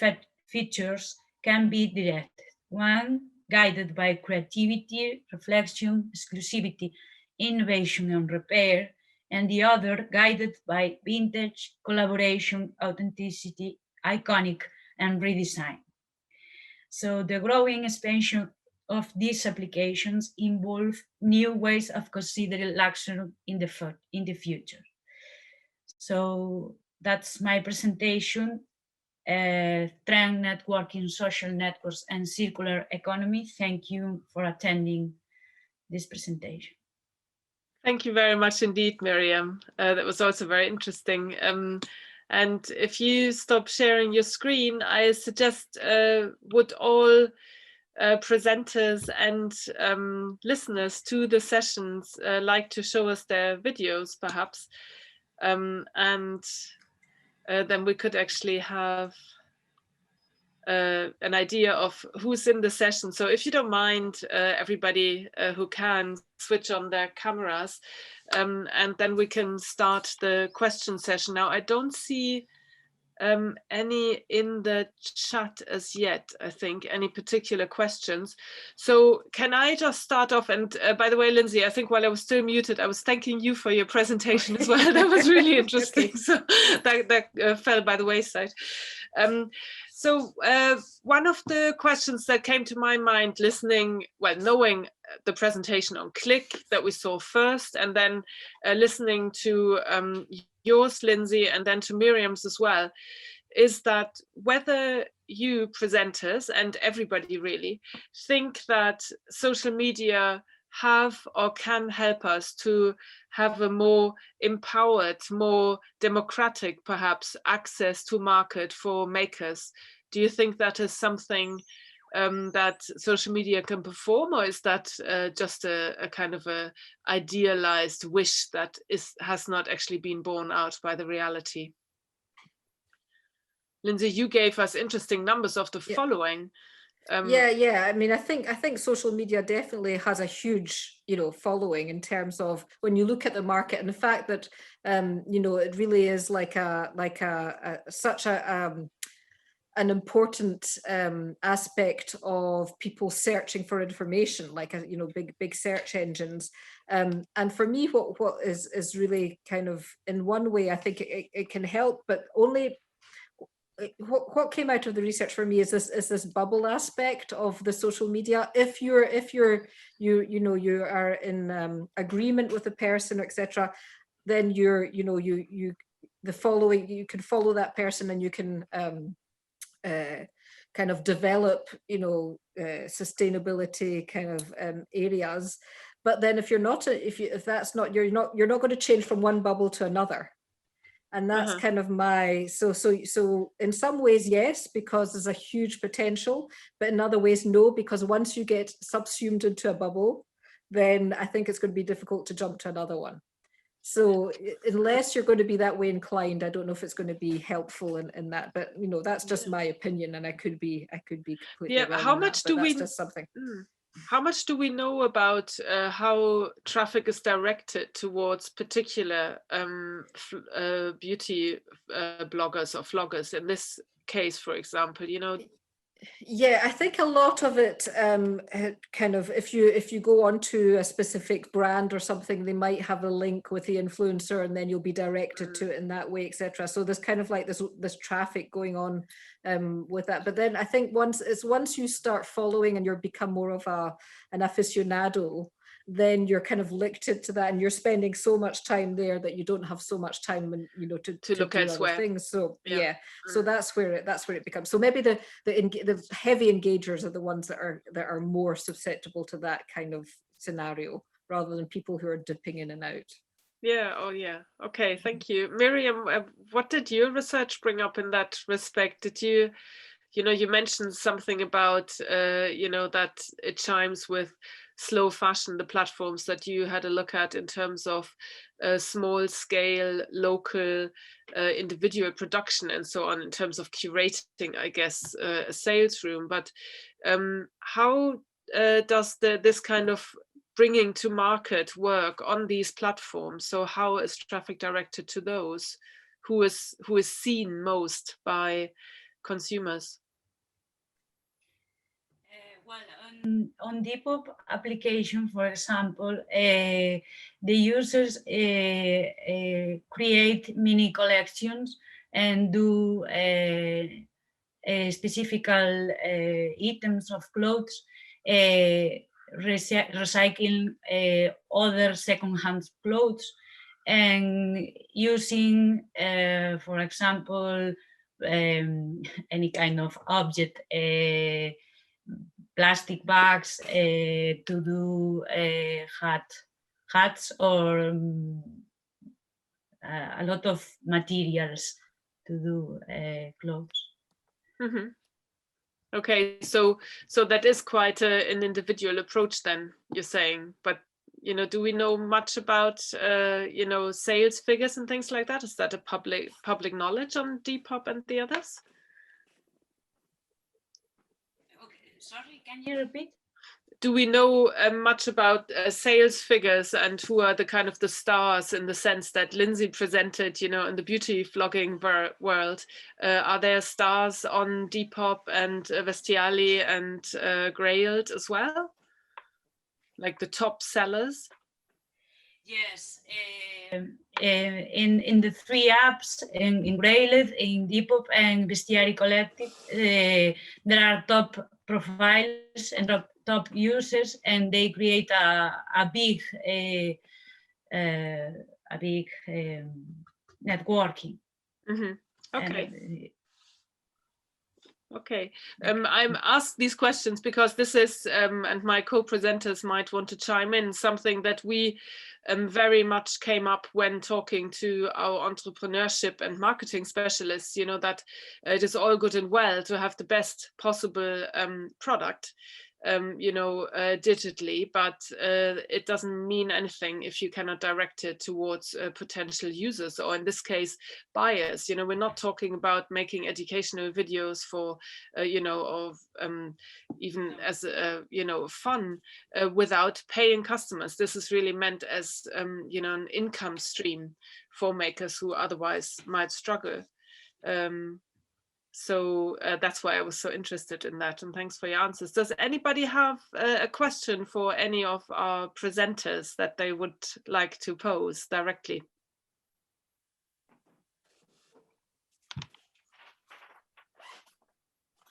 features can be directed. One guided by creativity, reflection, exclusivity, innovation, and repair, and the other guided by vintage, collaboration, authenticity, iconic, and redesign. So the growing expansion of these applications involve new ways of considering luxury in the future. So that's my presentation. Trend networking, social networks, and circular economy. Thank you for attending this presentation. Thank you very much indeed, Miriam. That was also very interesting. And if you stop sharing your screen, I suggest would all presenters and listeners to the sessions like to show us their videos, perhaps, and then we could actually have an idea of who's in the session. So if you don't mind, everybody who can switch on their cameras, and then we can start the question session. Now, I don't see any in the chat as yet, I think, any particular questions. So can I just start off? And by the way, Lindsay, I think while I was still muted, I was thanking you for your presentation as well. That was really interesting. Okay. So that fell by the wayside. So one of the questions that came to my mind listening, well, knowing the presentation on Click that we saw first, and then listening to yours, Lindsay, and then to Miriam's as well, is that whether you presenters and everybody really think that social media have or can help us to have a more empowered, more democratic, perhaps, access to market for makers. Do you think that is something that social media can perform, or is that just a kind of a idealized wish that has not actually been borne out by the reality? Lindsay, you gave us interesting numbers of the following. Yeah. I mean, I think social media definitely has a huge, following in terms of when you look at the market and the fact that, it really is such an important aspect of people searching for information, like big search engines. And for me, what is really kind of, in one way, I think it can help, but only. What came out of the research for me is this bubble aspect of the social media. If you are in agreement with the person, etc., then you can follow that person, and you can kind of develop sustainability kind of areas. But then if if that's not, you're not going to change from one bubble to another. And that's kind of my, so in some ways, yes, because there's a huge potential, but in other ways, no, because once you get subsumed into a bubble, then I think it's going to be difficult to jump to another one. So unless you're going to be that way inclined, I don't know if it's going to be helpful in that. But you know, that's just my opinion, and I could be completely wrong. How on much that, do but we? that's just something. How much do we know about how traffic is directed towards particular beauty bloggers or vloggers? In this case, for example, you know. Yeah, I think a lot of it kind of, if you go onto a specific brand or something, they might have a link with the influencer, and then you'll be directed to it in that way, etc. So there's kind of like this traffic going on with that. But then I think once you start following and you become more of an aficionado, then you're kind of linked into that, and you're spending so much time there that you don't have so much time, and you know, to look do elsewhere. other things. So yeah, so that's where it becomes. So maybe the heavy engagers are the ones that are more susceptible to that kind of scenario, rather than people who are dipping in and out. Yeah. Oh, yeah. Okay. Thank you, Miriam. What did your research bring up in that respect? Did you? You know, you mentioned something about, you know, that it chimes with slow fashion, the platforms that you had a look at in terms of small scale, local, individual production and so on, in terms of curating, I guess, a sales room. But how does this kind of bringing to market work on these platforms? So how is traffic directed to those? Who is seen most by consumers? Well, on Depop application, for example, the users create mini collections and do specific items of clothes, recycling other second-hand clothes, and using, for example, any kind of object, plastic bags to do hats or a lot of materials to do clothes. Mm-hmm. Okay, so that is quite an individual approach then, you're saying. But you know, do we know much about you know, sales figures and things like that? Is that a public knowledge on Depop and the others? Okay, sorry, can you repeat? Do we know much about sales figures and who are the kind of the stars, in the sense that Lindsay presented, you know, in the beauty vlogging world? Are there stars on Depop and Vestiali and Grailed as well? Like the top sellers? Yes, in the three apps, in Grailed, in Depop and Bestiary Collective, there are top profiles and top users, and they create a big networking. Mm-hmm. Okay. Okay, I'm asked these questions because this is, and my co-presenters might want to chime in, something that we very much came up when talking to our entrepreneurship and marketing specialists, you know, that it is all good and well to have the best possible product, you know, digitally, but it doesn't mean anything if you cannot direct it towards potential users, or in this case, buyers. You know, we're not talking about making educational videos for, you know, of even as, you know, fun without paying customers. This is really meant as, you know, an income stream for makers who otherwise might struggle. So that's why I was so interested in that, and thanks for your answers. Does anybody have a question for any of our presenters that they would like to pose directly?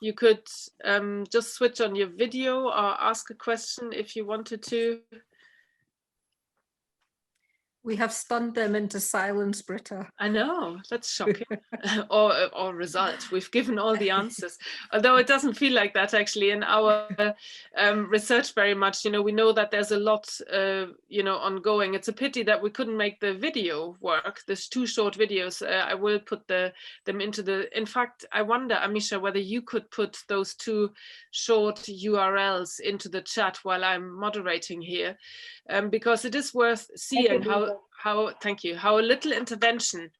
You could just switch on your video or ask a question if you wanted to. We have stunned them into silence, Britta. I know, that's shocking. or result. We've given all the answers, although it doesn't feel like that actually in our research very much. You know, we know that there's a lot, you know, ongoing. It's a pity that we couldn't make the video work. There's 2 short videos. I will put them into the. In fact, I wonder, Amisha, whether you could put those 2 short URLs into the chat while I'm moderating here, because it is worth seeing how. thank you, how a little intervention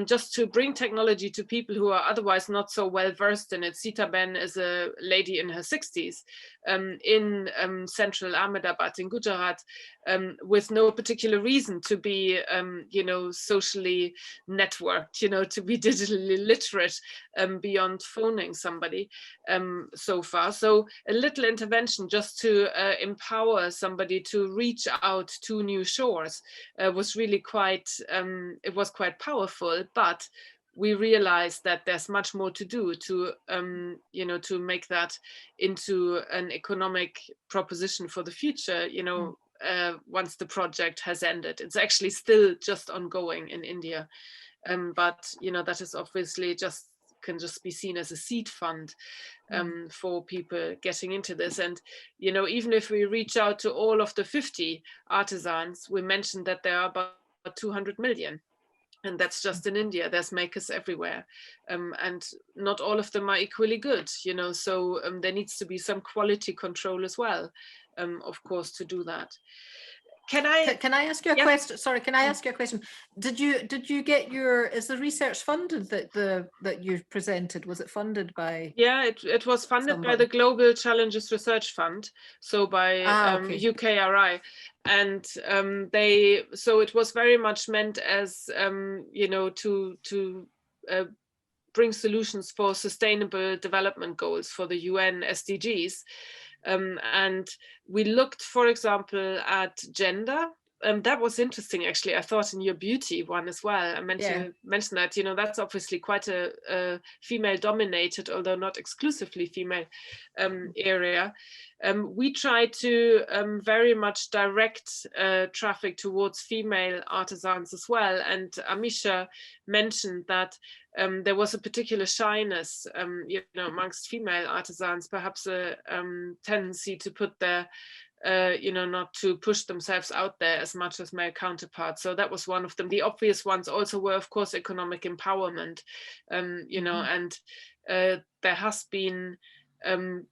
just to bring technology to people who are otherwise not so well versed in it. Sita Ben is a lady in her 60s in central Ahmedabad in Gujarat with no particular reason to be, socially networked, to be digitally literate beyond phoning somebody so far. So a little intervention just to empower somebody to reach out to new shores was really quite, it was quite powerful. But we realized that there's much more to do to, to make that into an economic proposition for the future, once the project has ended. It's actually still just ongoing in India. But, that is obviously can just be seen as a seed fund for people getting into this. And, even if we reach out to all of the 50 artisans, we mentioned that there are about 200 million. And that's just in India. There's makers everywhere. And not all of them are equally good, so there needs to be some quality control as well, of course, to do that. Can I ask you a question? Sorry, can I ask you a question? Did you get is the research funded that you presented? Was it funded by? Yeah, it was funded by the Global Challenges Research Fund, so by UKRI, and so it was very much meant as to bring solutions for sustainable development goals for the UN SDGs. And we looked, for example, at gender. That was interesting, actually. I thought in your beauty one as well. I meant to mention that, that's obviously quite a female-dominated, although not exclusively female area. We try to very much direct traffic towards female artisans as well. And Amisha mentioned that there was a particular shyness, amongst female artisans, perhaps a tendency to put their, not to push themselves out there as much as male counterparts. So that was one of them. The obvious ones also were, of course, economic empowerment, and there has been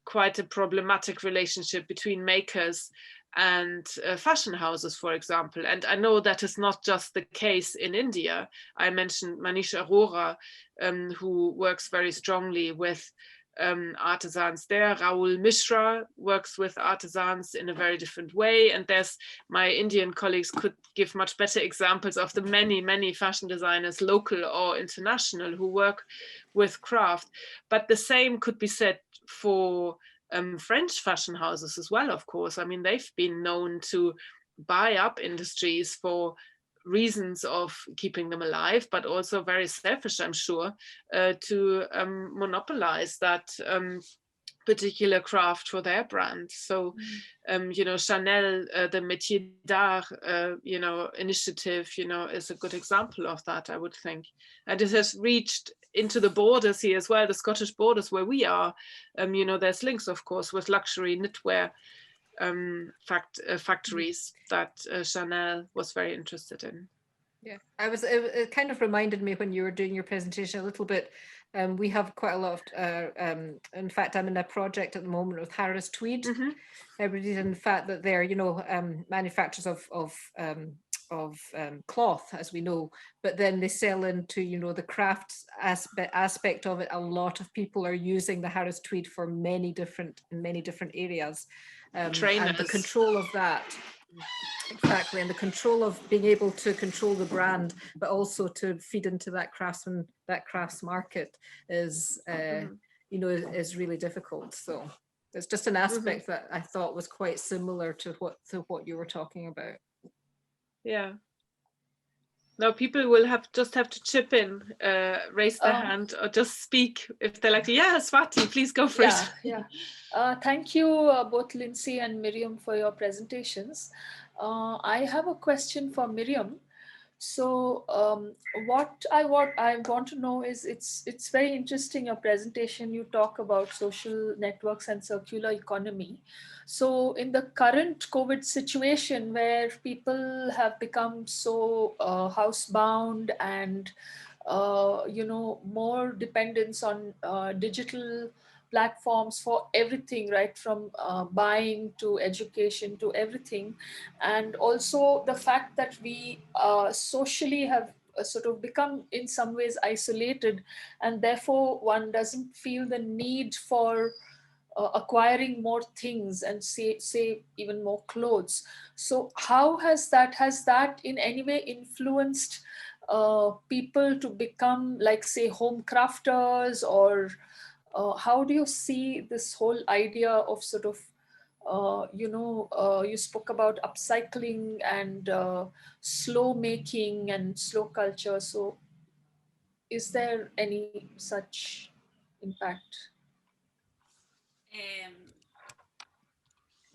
quite a problematic relationship between makers and fashion houses, for example. And I know that is not just the case in India. I mentioned Manish Arora, who works very strongly with artisans there. Rahul Mishra works with artisans in a very different way. And there's my Indian colleagues could give much better examples of the many, many fashion designers, local or international, who work with craft. But the same could be said for French fashion houses as well, of course. I mean, they've been known to buy up industries for reasons of keeping them alive, but also very selfish, I'm sure, to monopolize that particular craft for their brand. So, Chanel, the Métier d'Art, initiative, is a good example of that, I would think. And it has reached into the borders here as well, the Scottish borders where we are. There's links, of course, with luxury knitwear factories that Chanel was very interested in. Yeah, it kind of reminded me when you were doing your presentation a little bit. We have quite a lot of, in fact, I'm in a project at the moment with Harris Tweed. Everybody's in fact that they're, manufacturers of cloth, as we know, but then they sell into, the crafts aspect of it. A lot of people are using the Harris Tweed for many different areas. And the control of that. Exactly, and the control of being able to control the brand, but also to feed into that crafts market is, is really difficult. So it's just an aspect that I thought was quite similar to what you were talking about. Yeah. Now people will just have to chip in, raise their hand, or just speak if they're like, yeah, Swati, please go for it. Yeah. Thank you, both Lindsay and Miriam, for your presentations. I have a question for Miriam. So what I want to know is, it's very interesting, your presentation. You talk about social networks and circular economy. So in the current COVID situation, where people have become so housebound and more dependence on digital platforms for everything, right, from buying to education to everything. And also the fact that we socially have sort of become in some ways isolated, and therefore one doesn't feel the need for acquiring more things and say even more clothes. So how has that in any way influenced people to become, like, say, home crafters, or how do you see this whole idea of sort of you spoke about upcycling and slow making and slow culture. So is there any such impact?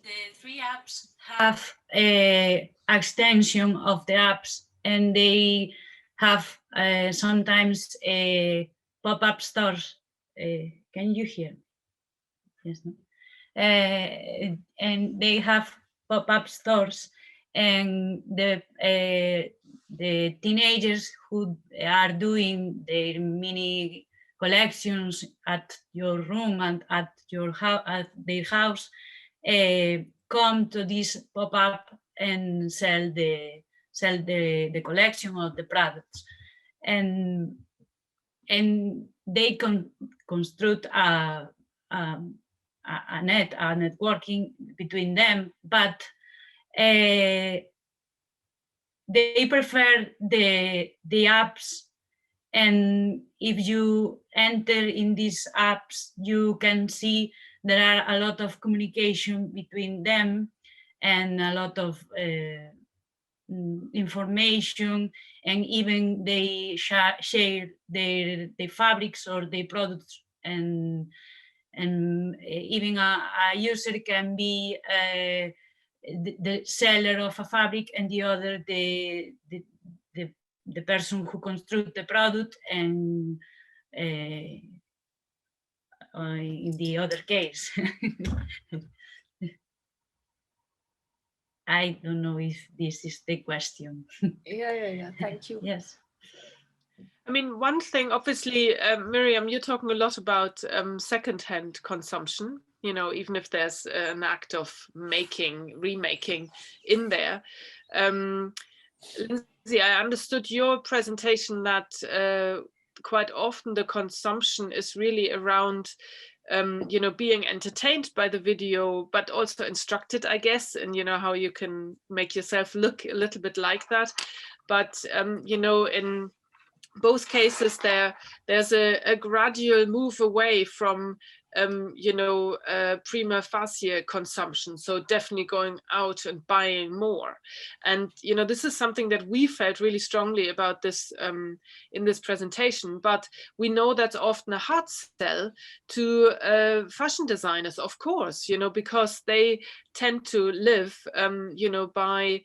The three apps have a extension of the apps, and they have sometimes pop-up stores. Can you hear me? Yes, no? And they have pop-up stores, and the teenagers who are doing their mini collections at your room and at your house, at their house, come to this pop-up and sell the collection of the products, and they construct a networking between them, but they prefer the apps. And if you enter in these apps, you can see there are a lot of communication between them and a lot of information, and even they share their fabrics or their products, and even a user can be the seller of a fabric, and the other the person who construct the product, and in the other case. I don't know if this is the question. Yeah. Thank you. Yes. I mean, one thing, obviously, Miriam, you're talking a lot about secondhand consumption, you know, even if there's an act of remaking in there. Lindsay, I understood your presentation that quite often the consumption is really around you know, being entertained by the video, but also instructed, I guess, and you know, how you can make yourself look a little bit like that. But you know, in both cases there's a gradual move away from you know, prima facie consumption, so definitely going out and buying more. And you know, this is something that we felt really strongly about this in this presentation, but we know that's often a hard sell to fashion designers, of course, you know, because they tend to live you know, by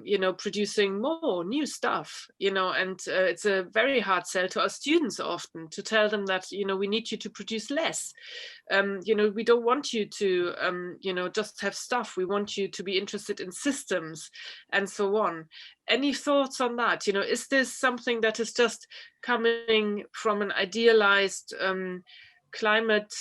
you know, producing more new stuff, you know, and it's a very hard sell to our students often, to tell them that, you know, we need you to produce less. You know, we don't want you to, you know, just have stuff. We want you to be interested in systems and so on. Any thoughts on that? You know, is this something that is just coming from an idealized climate,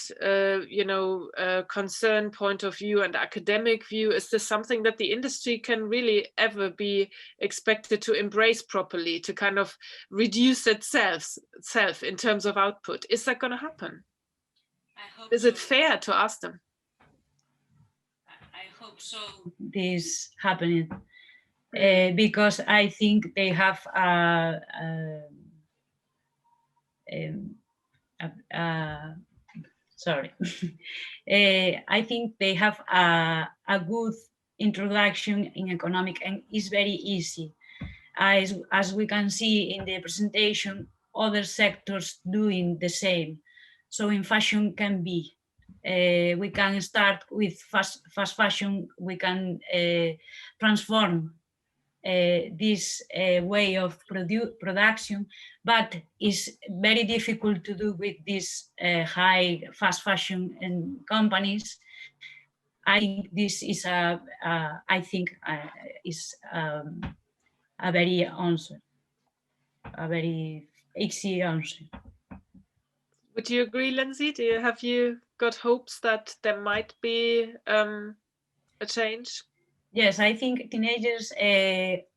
you know, concern point of view and academic view? Is this something that the industry can really ever be expected to embrace properly, to kind of reduce itself in terms of output? Is that going to happen? Is it fair to ask them? I hope so. This happening because I think they have sorry. I think they have a good introduction in economic, and it's very easy. As we can see in the presentation, other sectors doing the same. So in fashion can be. We can start with fast fashion. We can transform this way of production, but it's very difficult to do with these high fast fashion and companies. I think this is a very answer, a very easy answer. Would you agree, Lindsay? Have you got hopes that there might be a change? Yes, I think teenagers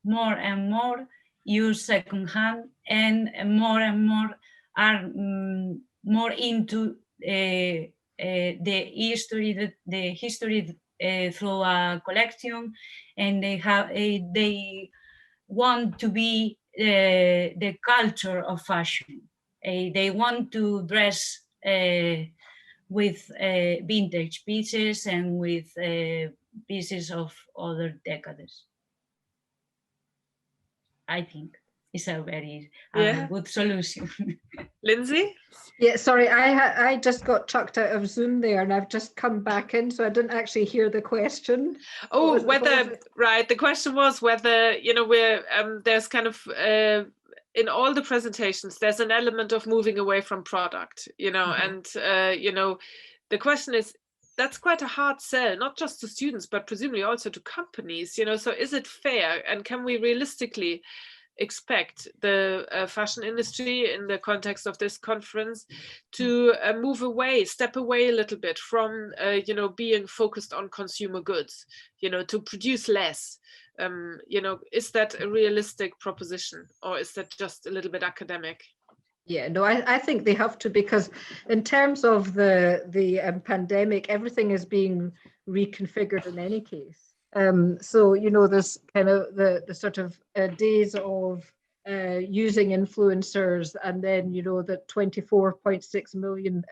more and more use secondhand, and more are more into the history through a collection, and they want to be the culture of fashion. They want to dress with vintage pieces and with pieces of other decades. I think it's a very good solution. Lindsay? Yeah, sorry, I just got chucked out of Zoom there, and I've just come back in, so I didn't actually hear the question. Oh, right. The question was whether, you know, there's kind of in all the presentations, there's an element of moving away from product, you know, and you know, the question is, that's quite a hard sell, not just to students, but presumably also to companies, you know, so is it fair, and can we realistically expect the fashion industry in the context of this conference to step away a little bit from, you know, being focused on consumer goods, you know, to produce less? You know, is that a realistic proposition, or is that just a little bit academic? Yeah, no, I think they have to, because in terms of the pandemic, everything is being reconfigured in any case. So, you know, there's kind of the sort of days of using influencers, and then, you know, the 24.6 million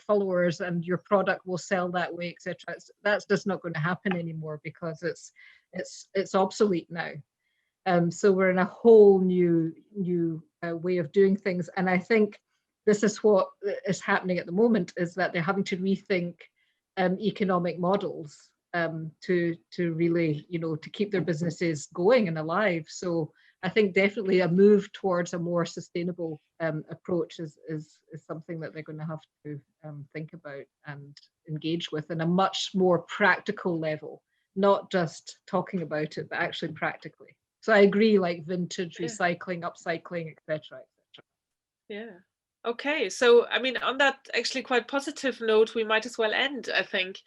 followers, and your product will sell that way, etc. That's just not going to happen anymore, because it's obsolete now. So we're in a whole new way of doing things, and I think this is what is happening at the moment, is that they're having to rethink economic models to really, you know, to keep their businesses going and alive. So I think definitely a move towards a more sustainable approach is something that they're going to have to think about and engage with in a much more practical level, not just talking about it, but actually practically. So I agree, like vintage, recycling, upcycling, etc., etc. Yeah. Okay, so I mean, on that actually quite positive note, we might as well end, I think,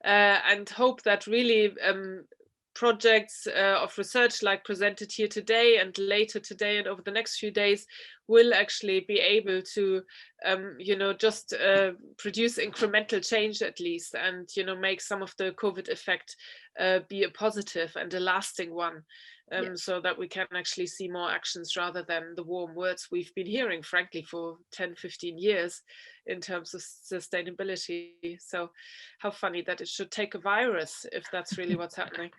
and hope that really projects of research like presented here today and later today and over the next few days will actually be able to, you know, just produce incremental change at least, and, you know, make some of the COVID effect be a positive and a lasting one. So that we can actually see more actions rather than the warm words we've been hearing, frankly, for 10, 15 years in terms of sustainability. So how funny that it should take a virus if that's really what's happening.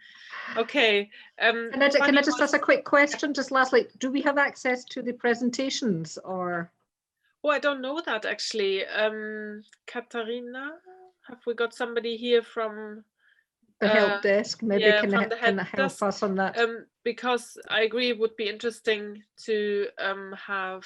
Okay. Can I just ask a quick question, just lastly, do we have access to the presentations, or? Oh, I don't know that actually. Katharina, have we got somebody here from the help desk? Maybe can help us on that? Because I agree, it would be interesting to have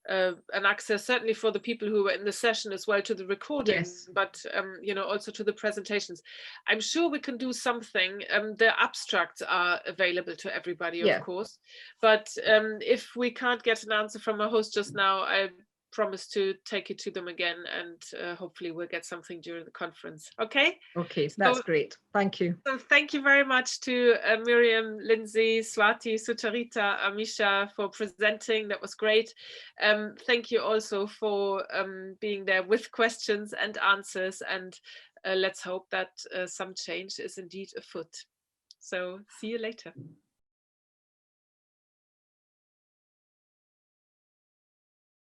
an access, certainly for the people who were in the session as well, to the recording, but you know, also to the presentations. I'm sure we can do something. The abstracts are available to everybody, of course, but if we can't get an answer from our host just now, I promise to take it to them again, and hopefully we'll get something during the conference. Okay? Okay, that's great. Thank you. So thank you very much to Miriam, Lindsay, Swati, Sucharita, Amisha for presenting. That was great. Thank you also for being there with questions and answers, and let's hope that some change is indeed afoot. So see you later.